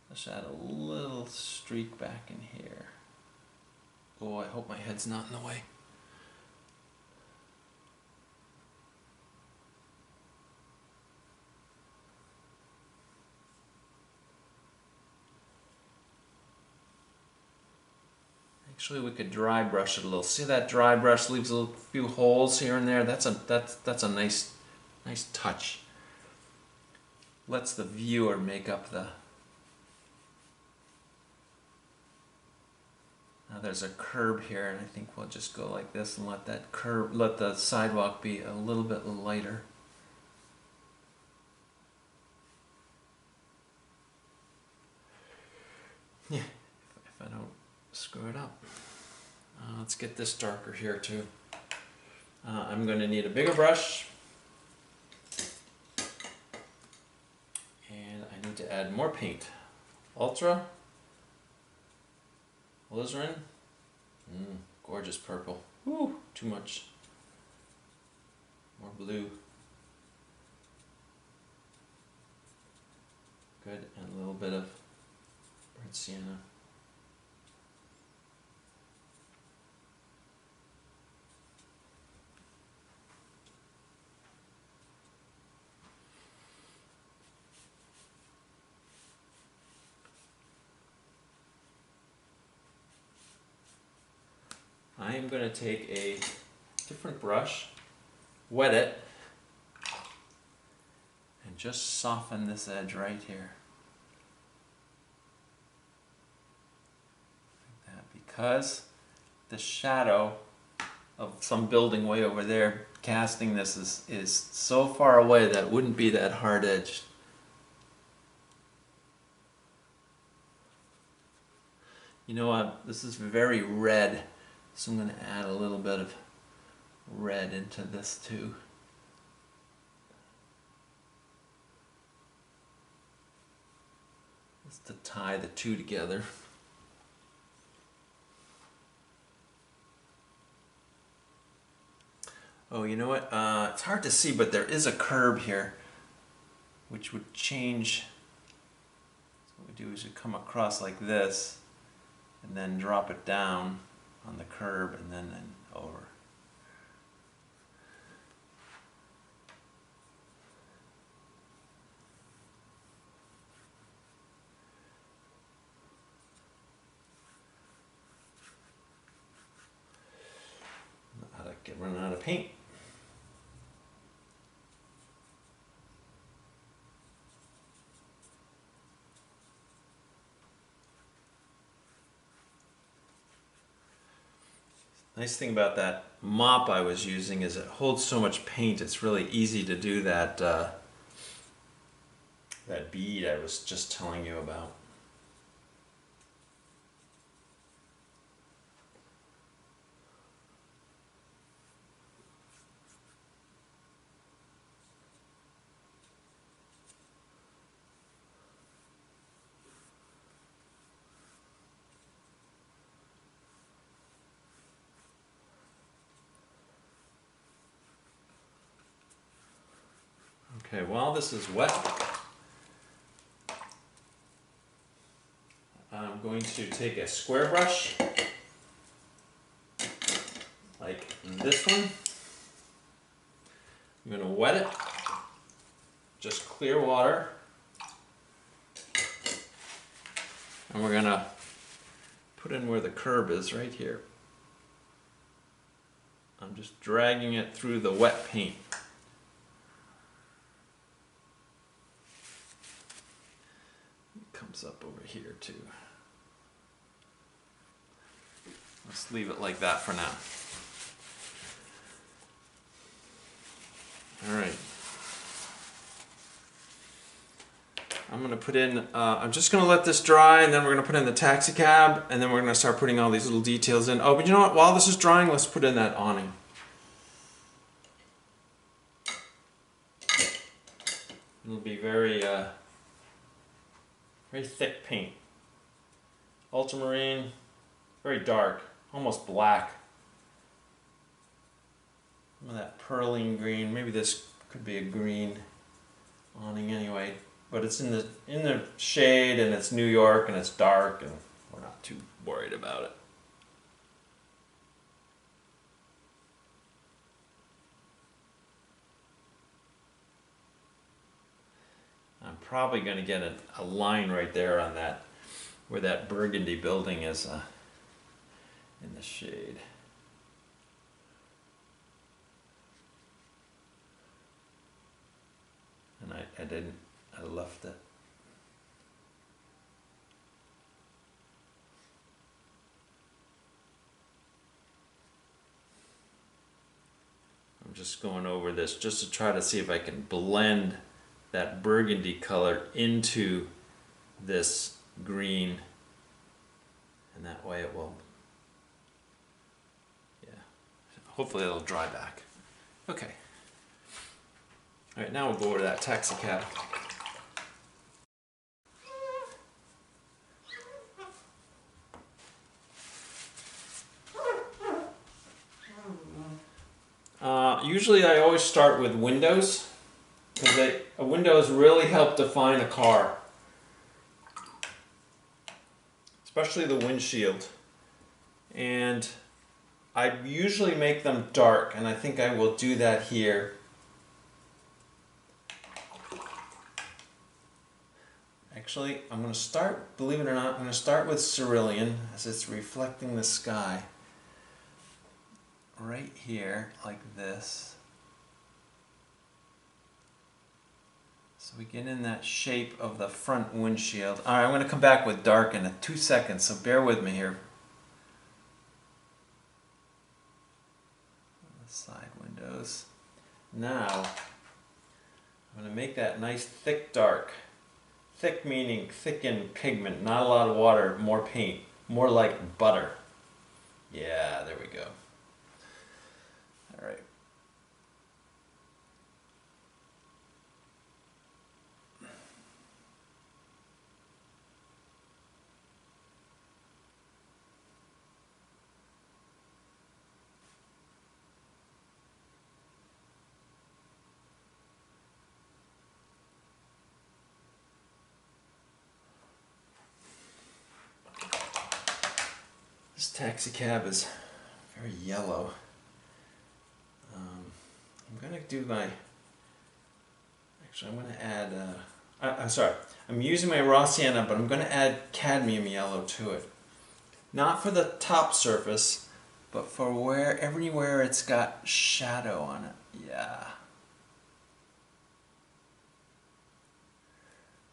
Let's add a little streak back in here. Oh, I hope my head's not in the way. Actually, we could dry brush it a little. See that dry brush leaves a few holes here and there? That's a nice touch. Lets the viewer make up the... Now there's a curb here, and I think we'll just go like this and let the sidewalk be a little bit lighter. Yeah, if I don't screw it up. Let's get this darker here too. I'm going to need a bigger brush, and I need to add more paint. Ultra, alizarin, gorgeous purple. Woo, too much. More blue. Good, and a little bit of burnt sienna. I am going to take a different brush, wet it, and just soften this edge right here. Like that, because the shadow of some building way over there casting this is so far away that it wouldn't be that hard edged. You know what? This is very red. So I'm going to add a little bit of red into this too. Just to tie the two together. Oh, you know what? It's hard to see, but there is a curb here, which would change. So what we do is we come across like this, and then drop it down on the curb and then over. Running out of paint. Nice thing about that mop I was using is it holds so much paint. It's really easy to do that that bead I was just telling you about. Okay, while this is wet, I'm going to take a square brush, like this one. I'm going to wet it, just clear water, and we're going to put in where the curb is, right here. I'm just dragging it through the wet paint. Comes up over here too. Let's leave it like that for now. All right. I'm going to put in, I'm just going to let this dry, and then we're going to put in the taxi cab, and then we're going to start putting all these little details in. Oh, but you know what? While this is drying, let's put in that awning. It'll be very, very thick paint. Ultramarine, very dark, almost black. Some of that pearline green. Maybe this could be a green awning anyway. But it's in the shade, and it's New York, and it's dark, and we're not too worried about it. I'm probably going to get a line right there on that, where that burgundy building is in the shade. And I left it. I'm just going over this just to try to see if I can blend that burgundy color into this green, and that way it will, yeah, hopefully it'll dry back. Okay. All right, now we'll go over to that taxi cab. Usually I always start with windows, because windows really help define a car, especially the windshield. And I usually make them dark, and I think I will do that here. Actually, I'm going to start, believe it or not, I'm going to start with cerulean, as it's reflecting the sky. Right here, like this. So we get in that shape of the front windshield. Alright, I'm going to come back with dark in 2 seconds, so bear with me here. The side windows. Now, I'm going to make that nice thick dark. Thick meaning thick in pigment, not a lot of water, more paint, more like butter. Yeah, there we go. All right. This taxi cab is very yellow. I'm going to do my, actually I'm going to add, I'm sorry, I'm using my raw sienna, but I'm going to add cadmium yellow to it. Not for the top surface, but for everywhere it's got shadow on it. Yeah.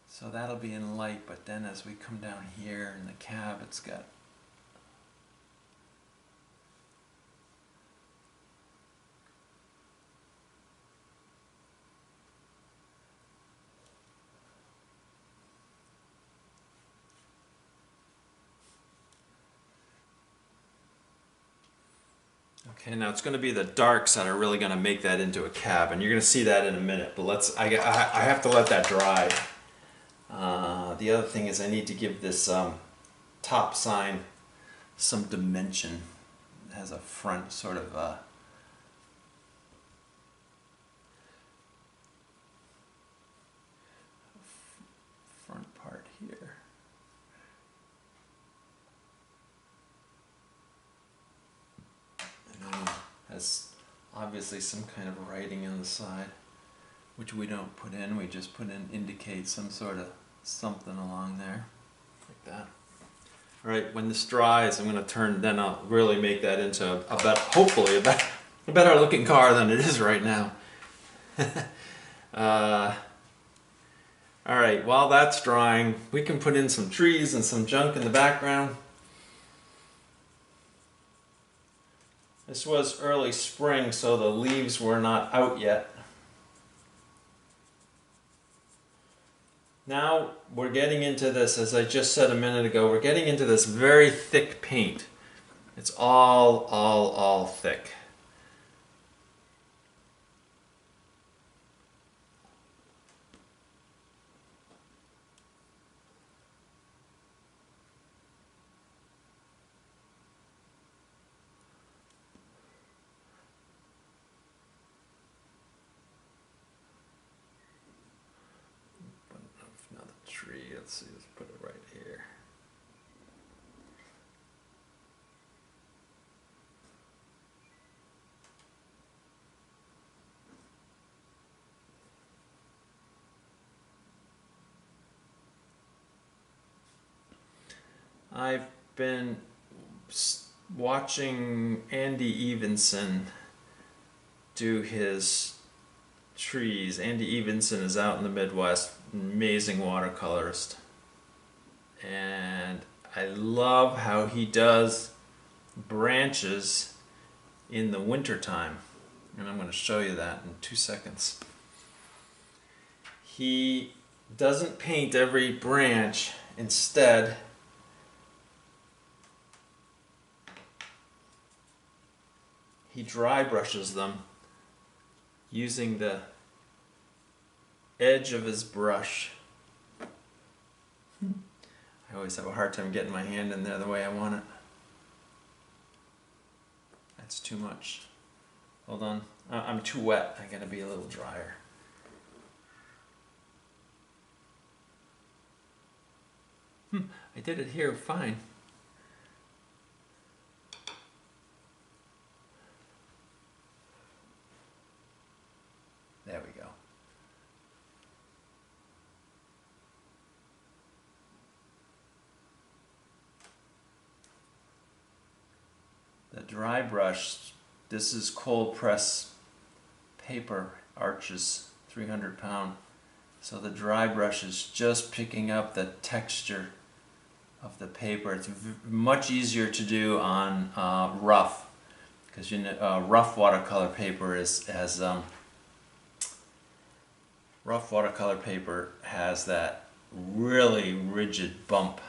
So that'll be in light, but then as we come down here in the cab, it's got okay, now it's going to be the darks that are really going to make that into a cab, and you're going to see that in a minute, but I have to let that dry. The other thing is I need to give this top sign some dimension. It has a front sort of front part here. And then has obviously some kind of writing on the side, which we don't put in, we just put in indicate some sort of something along there, like that. Alright, when this dries, I'm going to turn, then I'll really make that into hopefully a better looking car than it is right now. Alright, while that's drying, we can put in some trees and some junk in the background. This was early spring, so the leaves were not out yet. Now we're getting into this, as I just said a minute ago, we're getting into this very thick paint. It's all thick. Another tree, let's see, let's put it right here. I've been watching Andy Evenson do his trees. Andy Evenson is out in the Midwest, amazing watercolorist. And I love how he does branches in the wintertime. And I'm going to show you that in 2 seconds. He doesn't paint every branch. Instead, he dry brushes them using the edge of his brush. I always have a hard time getting my hand in there the way I want it. That's too much. Hold on. I'm too wet. I gotta be a little drier. I did it here fine. There we go. The dry brush, this is cold press paper, Arches, 300 pound. So the dry brush is just picking up the texture of the paper. It's much easier to do on rough, because you know, rough watercolor paper has that really rigid bump.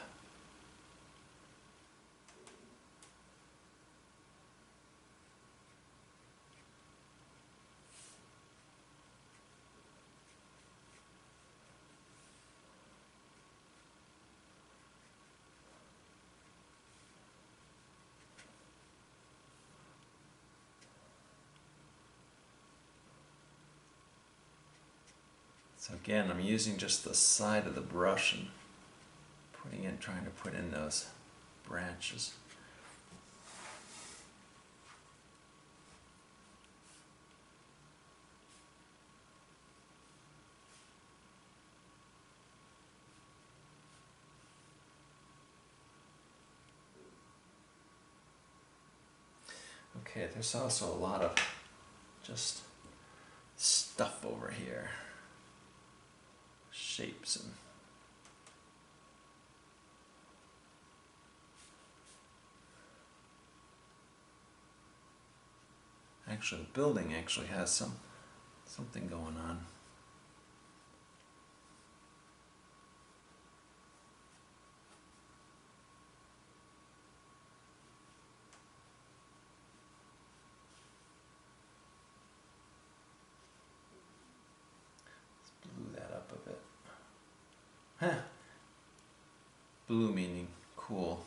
So again, I'm using just the side of the brush and trying to put in those branches. Okay, there's also a lot of just stuff over here. Shapes and actually the building actually has something going on. Let's blue that up a bit. Huh. Blue meaning cool.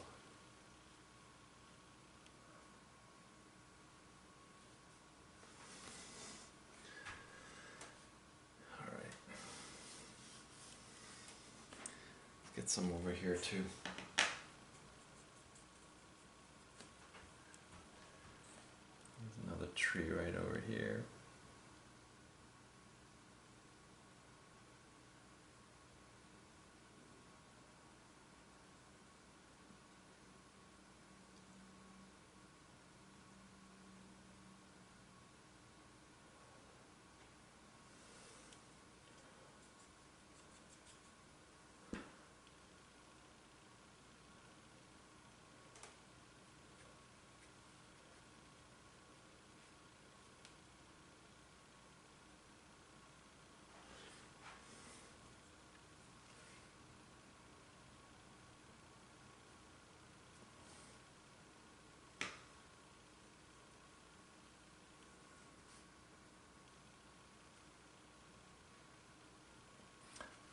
All right. Let's get some over here too. There's another tree right over here.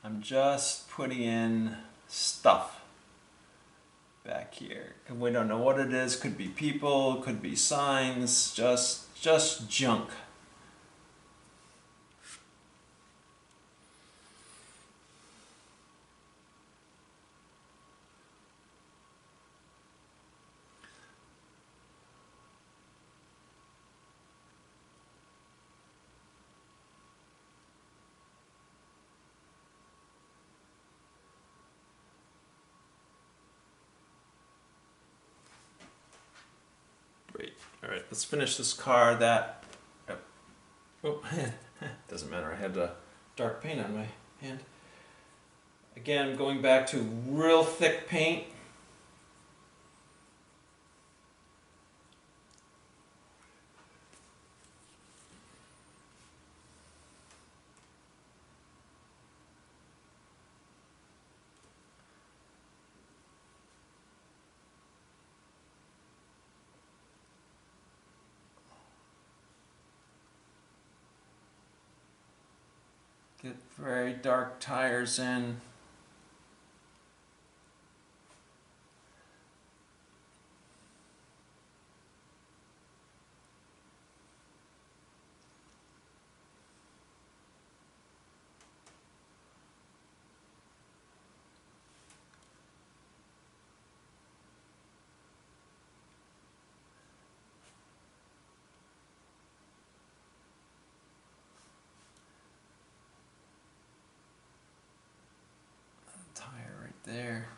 I'm just putting in stuff back here. We don't know what it is. Could be people, could be signs, just junk. Great. All right, let's finish this car. That, oh, doesn't matter. I had dark paint on my hand. Again, going back to real thick paint. Get very dark tires in. Tire right there.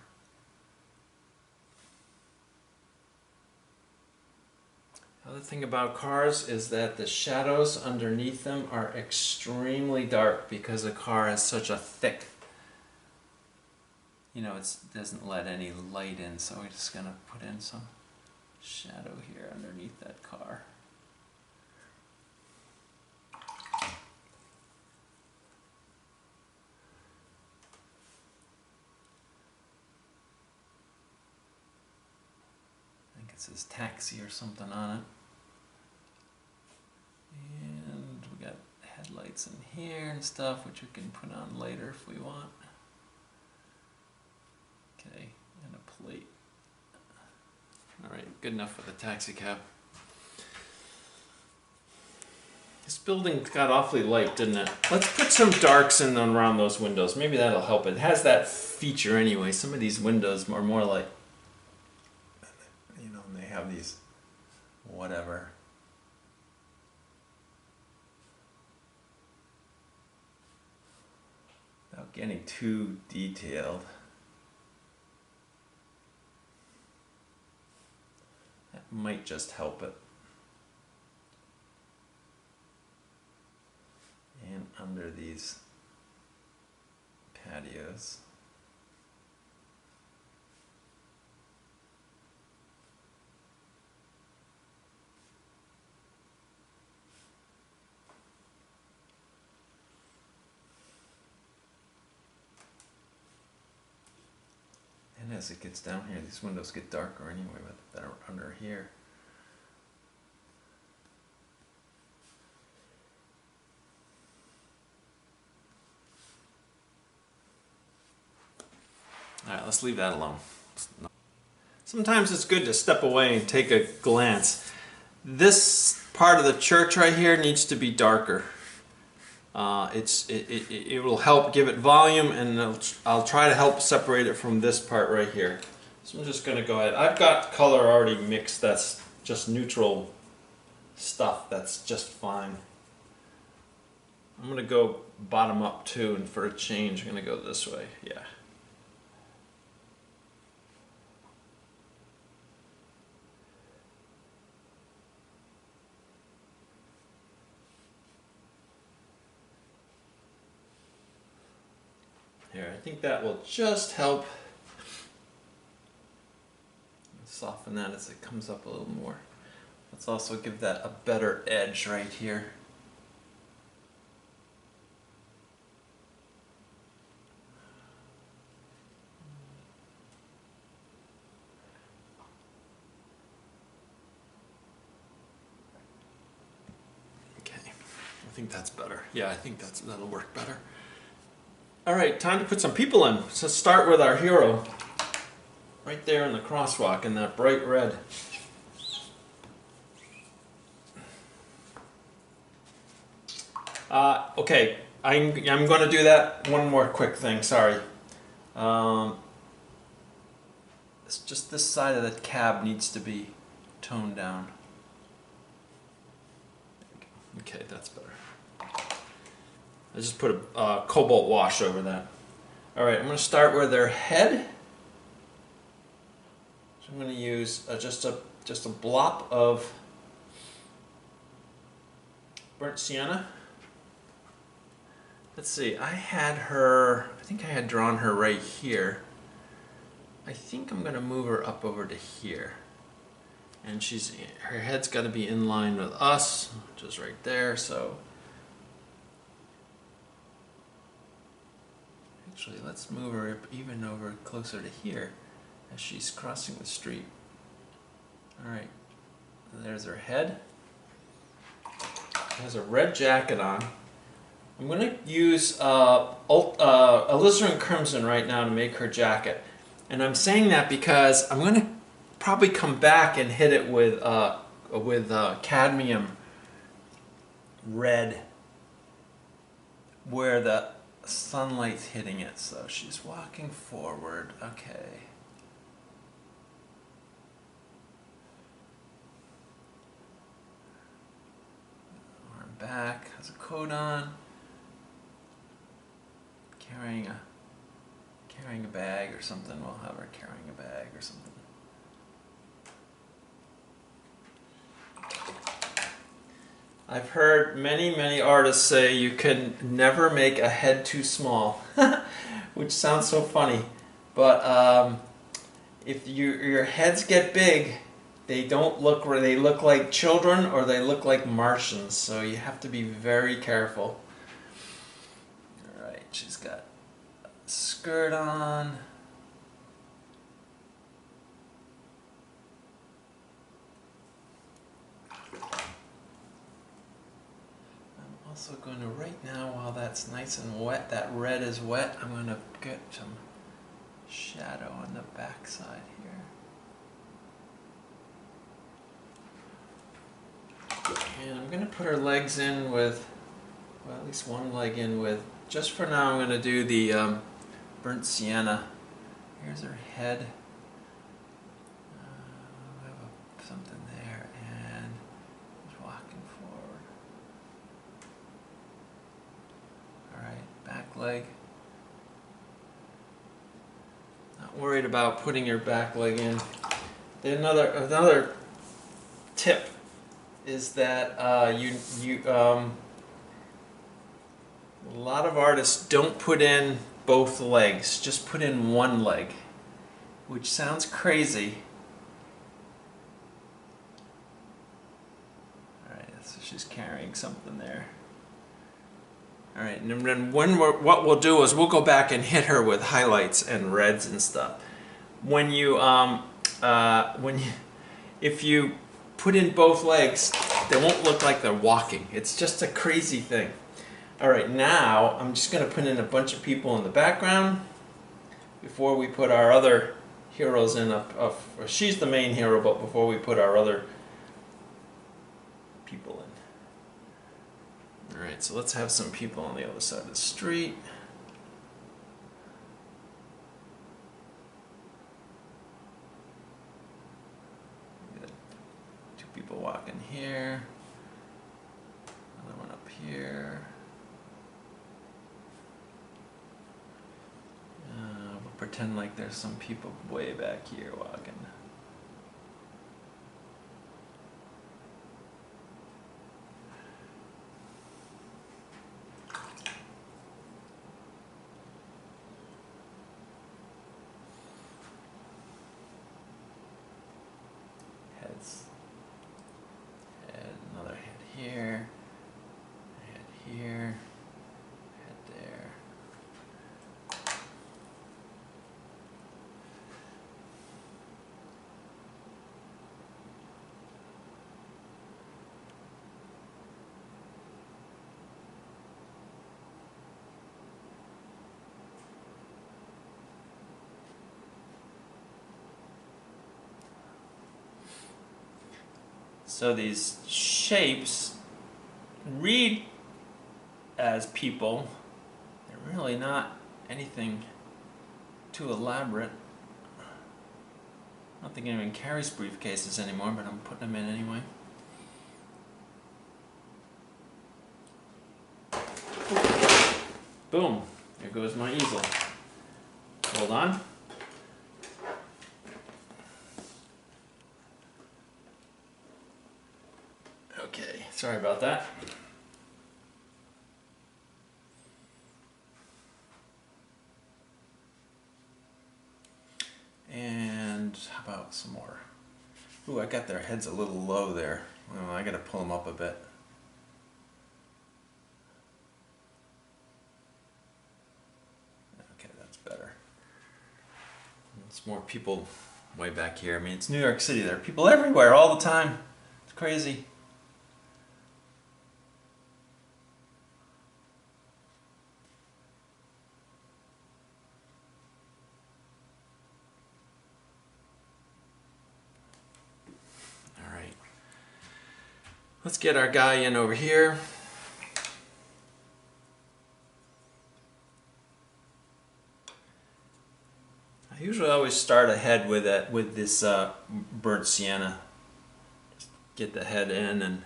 Other thing about cars is that the shadows underneath them are extremely dark because the car has such a thick, you know, it doesn't let any light in, so we're just gonna put in some shadow here underneath that car. It says taxi or something on it. And we got headlights in here and stuff, which we can put on later if we want. Okay, and a plate. Alright, good enough for the taxi cab. This building got awfully light, didn't it? Let's put some darks in around those windows. Maybe that'll help. It has that feature anyway. Some of these windows are more like, you know, and they have these whatever. Without getting too detailed. That might just help it. And under these patios. And as it gets down here, these windows get darker anyway, but they're under here. Alright, let's leave that alone. Sometimes it's good to step away and take a glance. This part of the church right here needs to be darker. It will help give it volume, and I'll try to help separate it from this part right here. So I'm just going to go ahead. I've got color already mixed that's just neutral stuff. That's just fine. I'm going to go bottom up too, and for a change I'm going to go this way. Yeah. Here, I think that will just help soften that as it comes up a little more. Let's also give that a better edge right here. Okay, I think that's better. Yeah, I think that'll work better. All right, time to put some people in. So let's start with our hero. Right there in the crosswalk in that bright red. Okay, I'm going to do that. One more quick thing, sorry. It's just this side of the cab needs to be toned down. Okay, that's better. I just put a cobalt wash over that. All right, I'm going to start with their head. So I'm going to use just a blop of burnt sienna. Let's see, I think I had drawn her right here. I think I'm going to move her up over to here. And her head's got to be in line with us, which is right there, so. Actually, let's move her even over closer to here as she's crossing the street. All right, there's her head. She has a red jacket on. I'm going to use alizarin crimson right now to make her jacket. And I'm saying that because I'm going to probably come back and hit it with cadmium red where the sunlight's hitting it. So she's walking forward. Okay. Arm back, has a coat on. Carrying a bag or something. We'll have her carrying a bag or something. I've heard many artists say you can never make a head too small, which sounds so funny. But if your heads get big, they look like children or they look like Martians. So you have to be very careful. All right, she's got a skirt on. Also going to, right now, while that's nice and wet, that red is wet, I'm going to get some shadow on the back side here. And I'm going to put her legs in with, well, at least one leg in with, just for now I'm going to do the burnt sienna. Here's her head. We have something there, and she's walking forward. Back leg. Not worried about putting your back leg in. Then another tip is that a lot of artists don't put in both legs, just put in one leg, which sounds crazy. All right, so she's carrying something there. All right, and then what we'll do is we'll go back and hit her with highlights and reds and stuff. If you put in both legs, they won't look like they're walking. It's just a crazy thing. All right, now I'm just going to put in a bunch of people in the background before we put our other heroes in. She's the main hero, but before we put our other people in. Alright, so let's have some people on the other side of the street. We got two people walking here. Another one up here. We'll pretend like there's some people way back here walking. Head, another head here, head here, head there. So these shapes read as people. They're really not anything too elaborate. I don't think anyone carries briefcases anymore, but I'm putting them in anyway. Boom, there goes my easel. Hold on. Okay, sorry about that. And how about some more? Ooh, I got their heads a little low there. Well, I gotta pull them up a bit. Okay, that's better. It's more people way back here. I mean, it's New York City. There are people everywhere all the time. It's crazy. Let's get our guy in over here. I usually always start ahead with this burnt sienna. Just get the head in and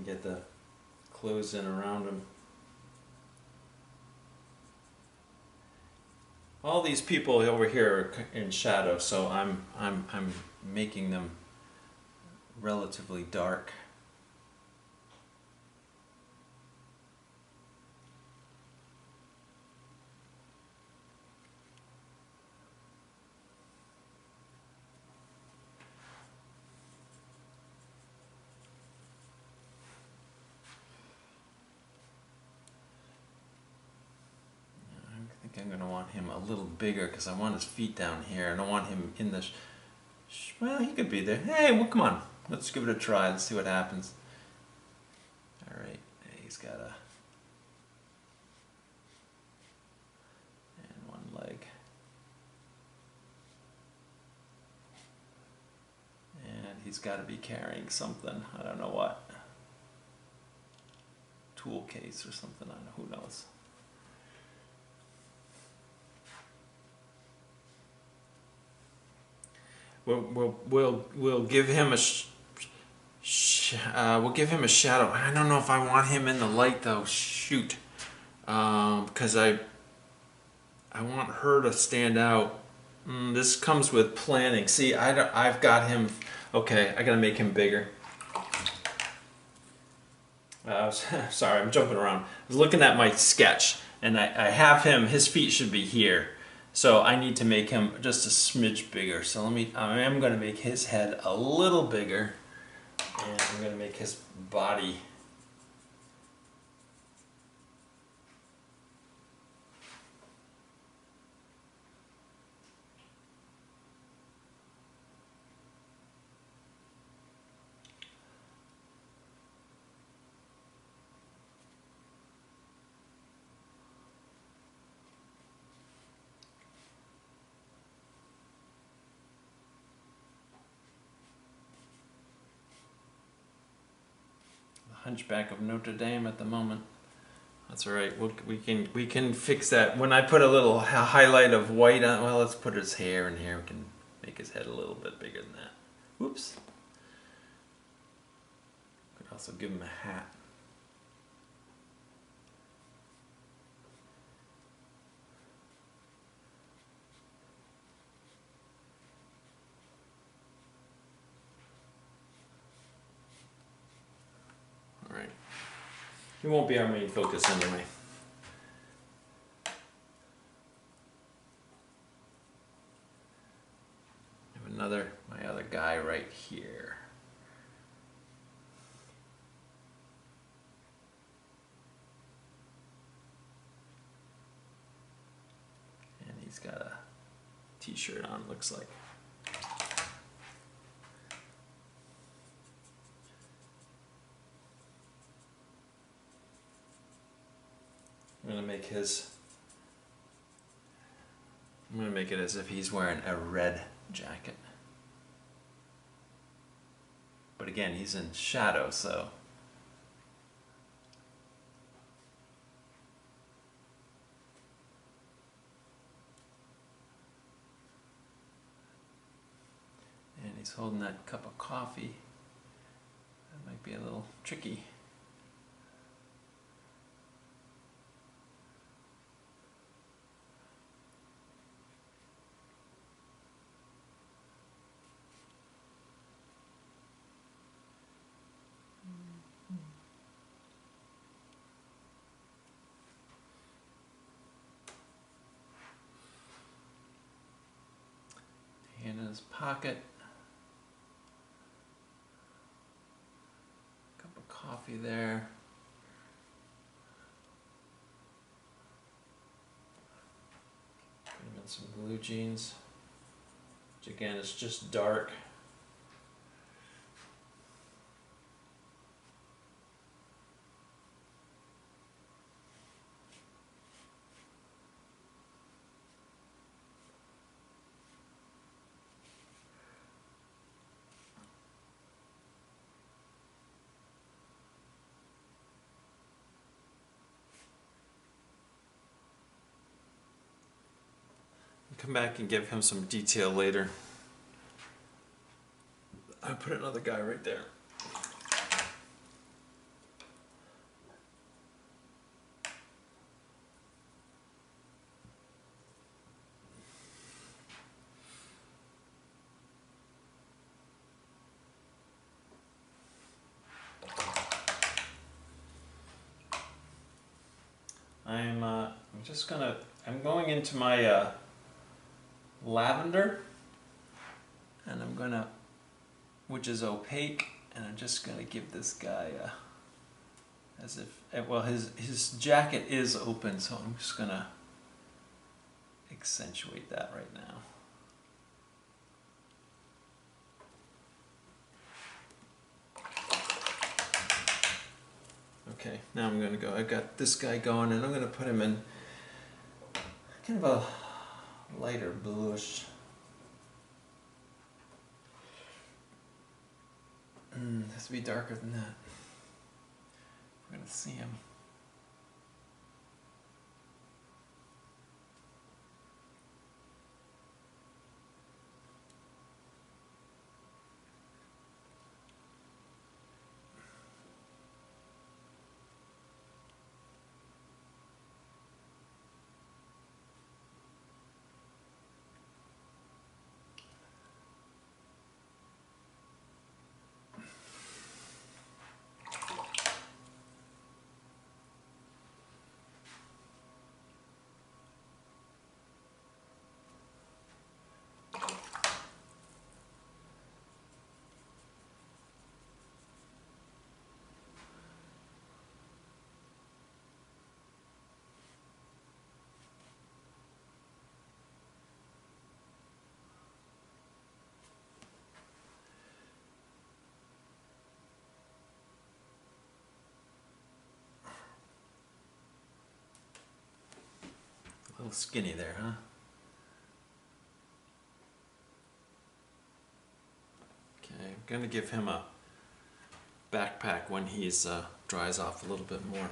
get the clothes in around him. All these people over here are in shadow, so I'm making them relatively dark. I think I'm going to want him a little bigger because I want his feet down here. I don't want him in the... well, he could be there. Hey, well, come on. Let's give it a try. Let's see what happens. All right. He's got a... and one leg. And he's got to be carrying something. I don't know what. Tool case or something. I don't know. Who knows? We'll give him a we'll give him a shadow. I don't know if I want him in the light though. Shoot, because I want her to stand out. This comes with planning. See, I've got him. Okay, I gotta make him bigger. Sorry, I'm jumping around. I was looking at my sketch, and I have him. His feet should be here. So I need to make him just a smidge bigger. So I am going to make his head a little bigger, and I'm going to make his body Hunchback of Notre Dame at the moment. That's all right. We can fix that. When I put a little highlight of white on, well, let's put his hair in here. We can make his head a little bit bigger than that. Whoops. Could also give him a hat. He won't be our main focus anyway. I have my other guy right here. And he's got a t-shirt on, looks like. I'm gonna make it as if he's wearing a red jacket. But again, he's in shadow, so. And he's holding that cup of coffee. That might be a little tricky. Hand in his pocket. Cup of coffee there. Put him in some blue jeans, which again is just dark. Come back and give him some detail later. I'll put another guy right there. I'm going into my lavender, and which is opaque, and I'm just gonna give this guy as if, well, his jacket is open, so I'm just gonna accentuate that right now. Okay, now I'm gonna go, I got this guy going, and I'm gonna put him in kind of a lighter bluish. Has to be darker than that. We're gonna see him. A little skinny there, huh? Okay, I'm gonna give him a backpack when he's dries off a little bit more.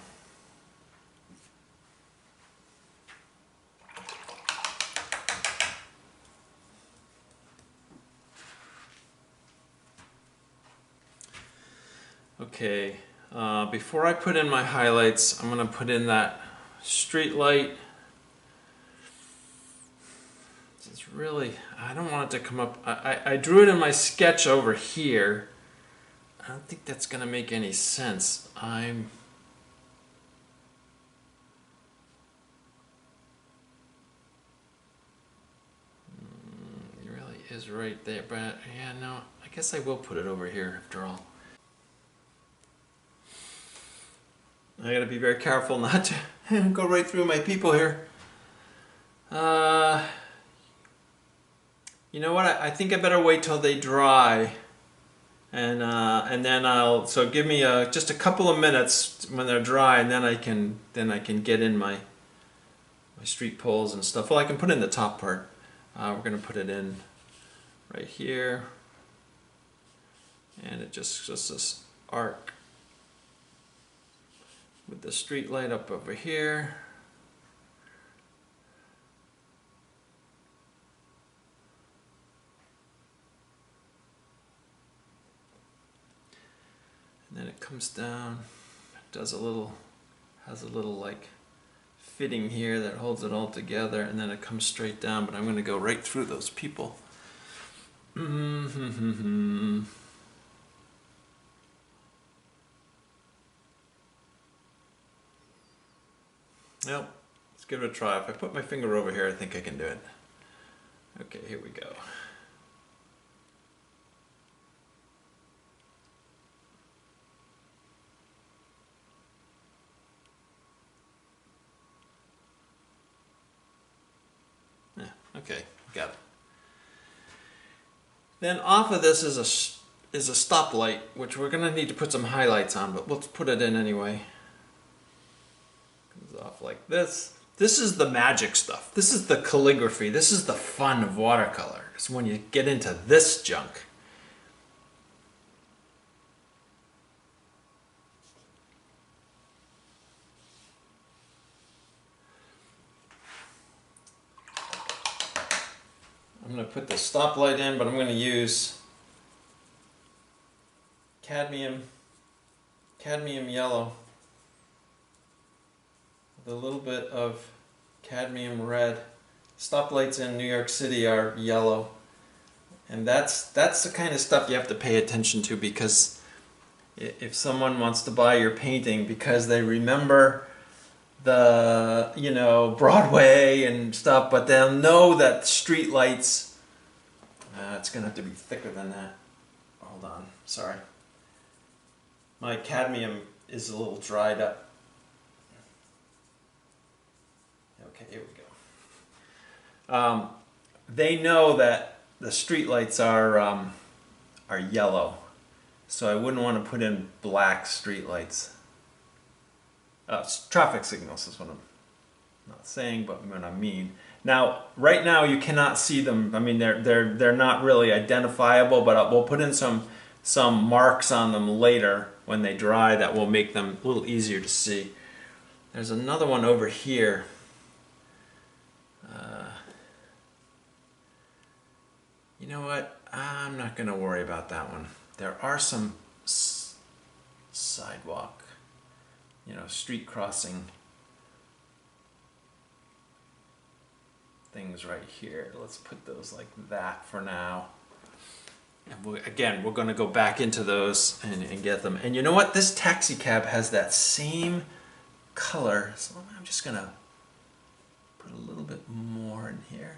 Okay, before I put in my highlights, I'm gonna put in that street light. It's really, I don't want it to come up. I drew it in my sketch over here. I don't think that's gonna make any sense. It really is right there, but yeah, no, I guess I will put it over here after all. I gotta be very careful not to go right through my people here. You know what? I think I better wait till they dry, and then so give me just a couple of minutes when they're dry, and then I can get in my street poles and stuff. Well, I can put in the top part. We're gonna put it in right here, And it just this arc with the street light up over here. And then it comes down, does a little, has a little like fitting here that holds it all together, and then it comes straight down, but I'm going to go right through those people. Well, let's give it a try. If I put my finger over here, I think I can do it. Okay, here we go. Yeah, okay, got it. Then off of this is a stoplight, which we're going to need to put some highlights on, but let's put it in anyway. Comes off like this. This is the magic stuff. This is the calligraphy. This is the fun of watercolor. It's when you get into this junk. I'm going to put the stoplight in, but I'm going to use cadmium yellow with a little bit of cadmium red. Stoplights in New York City are yellow, and that's the kind of stuff you have to pay attention to, because if someone wants to buy your painting because they remember the, you know, Broadway and stuff, but they'll know that street lights, it's gonna have to be thicker than that. Hold on, sorry. My cadmium is a little dried up. Okay, here we go. They know that the street lights are yellow, so I wouldn't want to put in black street lights. Traffic signals is what I'm not saying, but what I mean. Now, right now you cannot see them. I mean, they're not really identifiable, but we'll put in some marks on them later when they dry that will make them a little easier to see. There's another one over here. You know what? I'm not going to worry about that one. There are some sidewalk, you know, street crossing things right here. Let's put those like that for now. And again, we're going to go back into those and get them. And you know what? This taxi cab has that same color, so I'm just going to put a little bit more in here.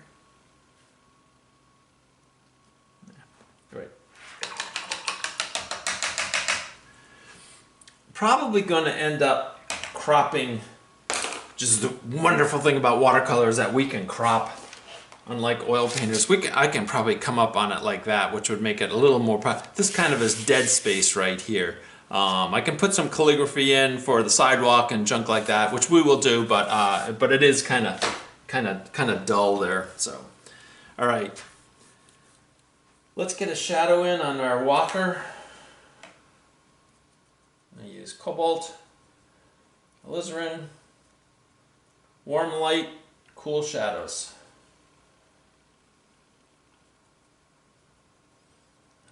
Great. Probably going to end up cropping. Just the wonderful thing about watercolor is that we can crop, unlike oil painters. I can probably come up on it like that, which would make it a little more. This kind of is dead space right here. I can put some calligraphy in for the sidewalk and junk like that, which we will do, but it is kind of dull there. So, all right. Let's get a shadow in on our walker. I use cobalt, alizarin, warm light, cool shadows.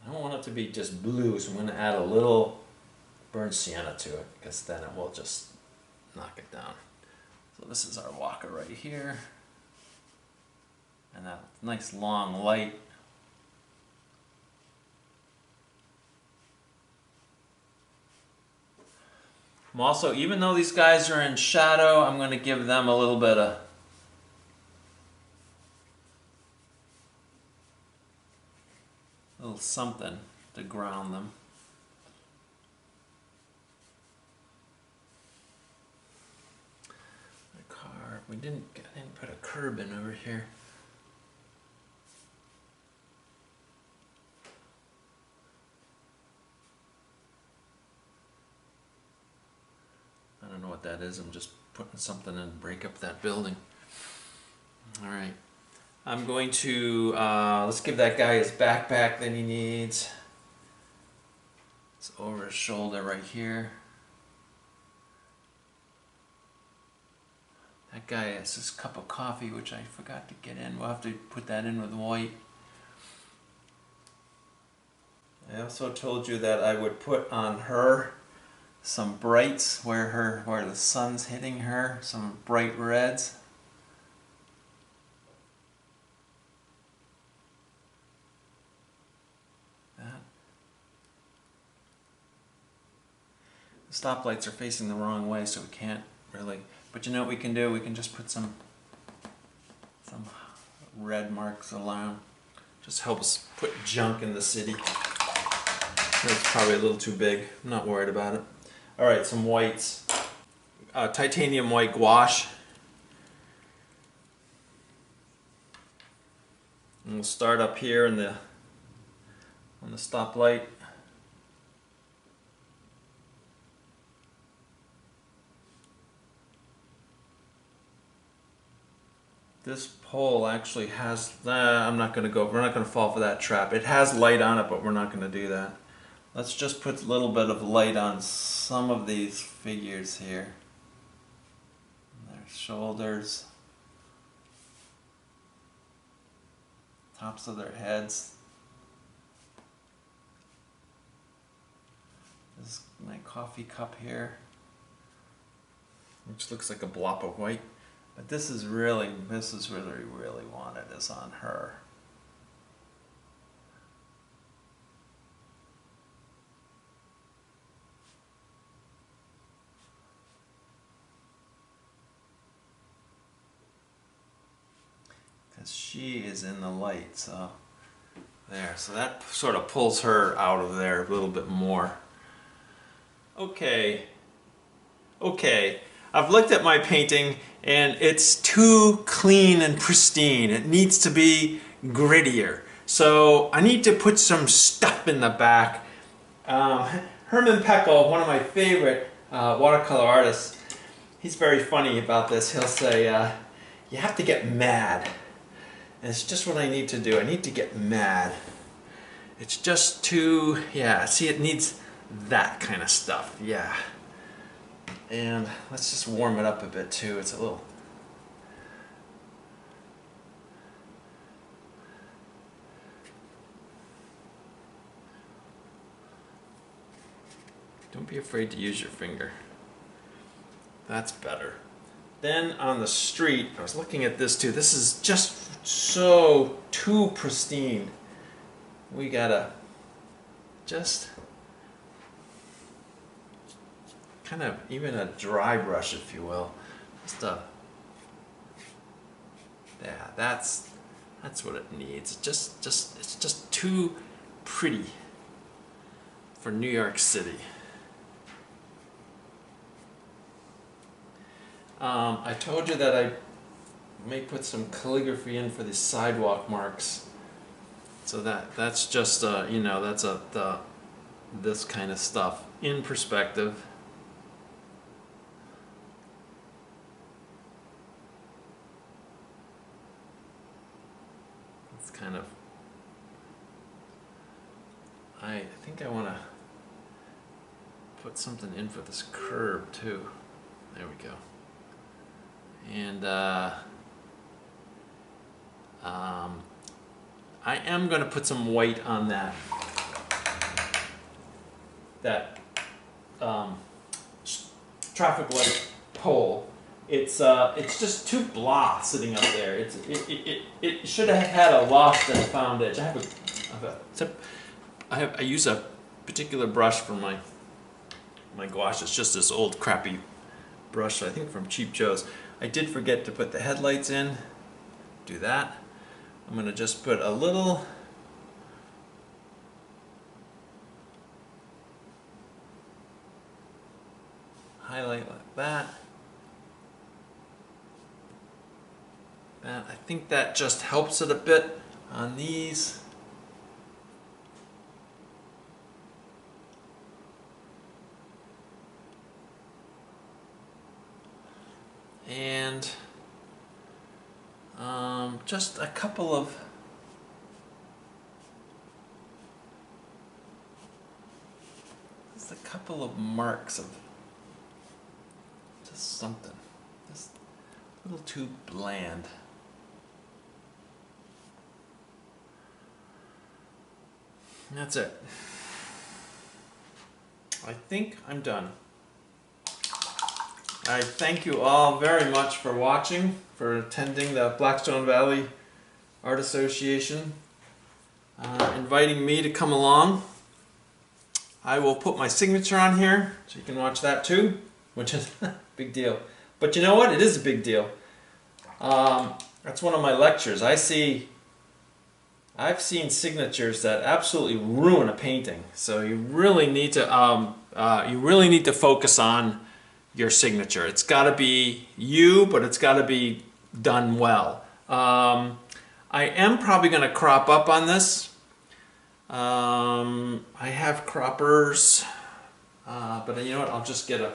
I don't want it to be just blue, so I'm going to add a little burnt sienna to it, because then it will just knock it down. So this is our walker right here. And that nice long light. I'm also, even though these guys are in shadow, I'm going to give them a little bit of something to ground them. The car, I didn't put a curb in over here. I don't know what that is. I'm just putting something in to break up that building. All right. I'm going to, let's give that guy his backpack that he needs. It's over his shoulder right here. That guy has this cup of coffee, which I forgot to get in. We'll have to put that in with white. I also told you that I would put on her some brights where the sun's hitting her, some bright reds. That. The stoplights are facing the wrong way, so we can't really. But you know what we can do? We can just put some red marks around. Just helps put junk in the city. That's probably a little too big. I'm not worried about it. All right, some whites. Titanium white gouache. And we'll start up here on the stoplight. This pole actually has, I'm not going to go, we're not going to fall for that trap. It has light on it, but we're not going to do that. Let's just put a little bit of light on some of these figures here. Their shoulders, tops of their heads. This is my coffee cup here, which looks like a blob of white. But this is really wanted is on her. Because she is in the light, so there. So that sort of pulls her out of there a little bit more. Okay. I've looked at my painting and it's too clean and pristine. It needs to be grittier. So I need to put some stuff in the back. Herman Peckel, one of my favorite watercolor artists, he's very funny about this. He'll say, you have to get mad. And it's just what I need to do. I need to get mad. It's just too, yeah, see, it needs that kind of stuff, yeah. And let's just warm it up a bit too. It's a little... Don't be afraid to use your finger. That's better. Then on the street, I was looking at this too. This is just so too pristine. We gotta just kind of even a dry brush, if you will. Just a, yeah, that's what it needs. It's just too pretty for New York City. I told you that I may put some calligraphy in for the sidewalk marks. So that's just you know, that's this kind of stuff in perspective. It's kind of, I think I want to put something in for this curve too. There we go. And I am going to put some white on that traffic light pole. It's just too blah sitting up there. It should have had a loft and found edge. I use a particular brush for my gouache. It's just this old crappy brush, I think from Cheap Joe's. I did forget to put the headlights in. Do that. I'm going to just put a little highlight like that. I think that just helps it a bit on these. And just a couple of couple of marks of just something. Just a little too bland. And that's it. I think I'm done. I thank you all very much for watching, for attending the Blackstone Valley Art Association, inviting me to come along. I will put my signature on here so you can watch that too, which is a big deal. But you know what? It is a big deal. That's one of my lectures. I've seen signatures that absolutely ruin a painting. So you really need to focus on your signature. It's got to be you, but it's got to be done well. I am probably going to crop up on this. I have croppers, but you know what? I'll just get a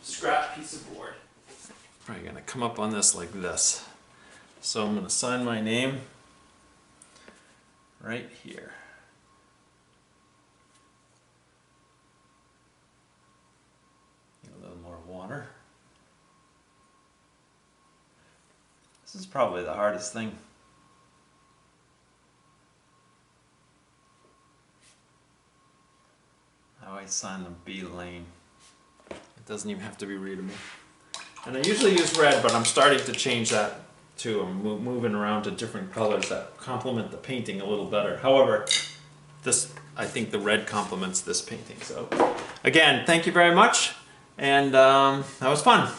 scrap piece of board. Probably going to come up on this like this. So I'm going to sign my name right here. A little more water. This is probably the hardest thing. How I sign the B lane. It doesn't even have to be readable. And I usually use red, but I'm starting to change that too. I'm moving around to different colors that complement the painting a little better. However, I think the red complements this painting. So again, thank you very much, and that was fun.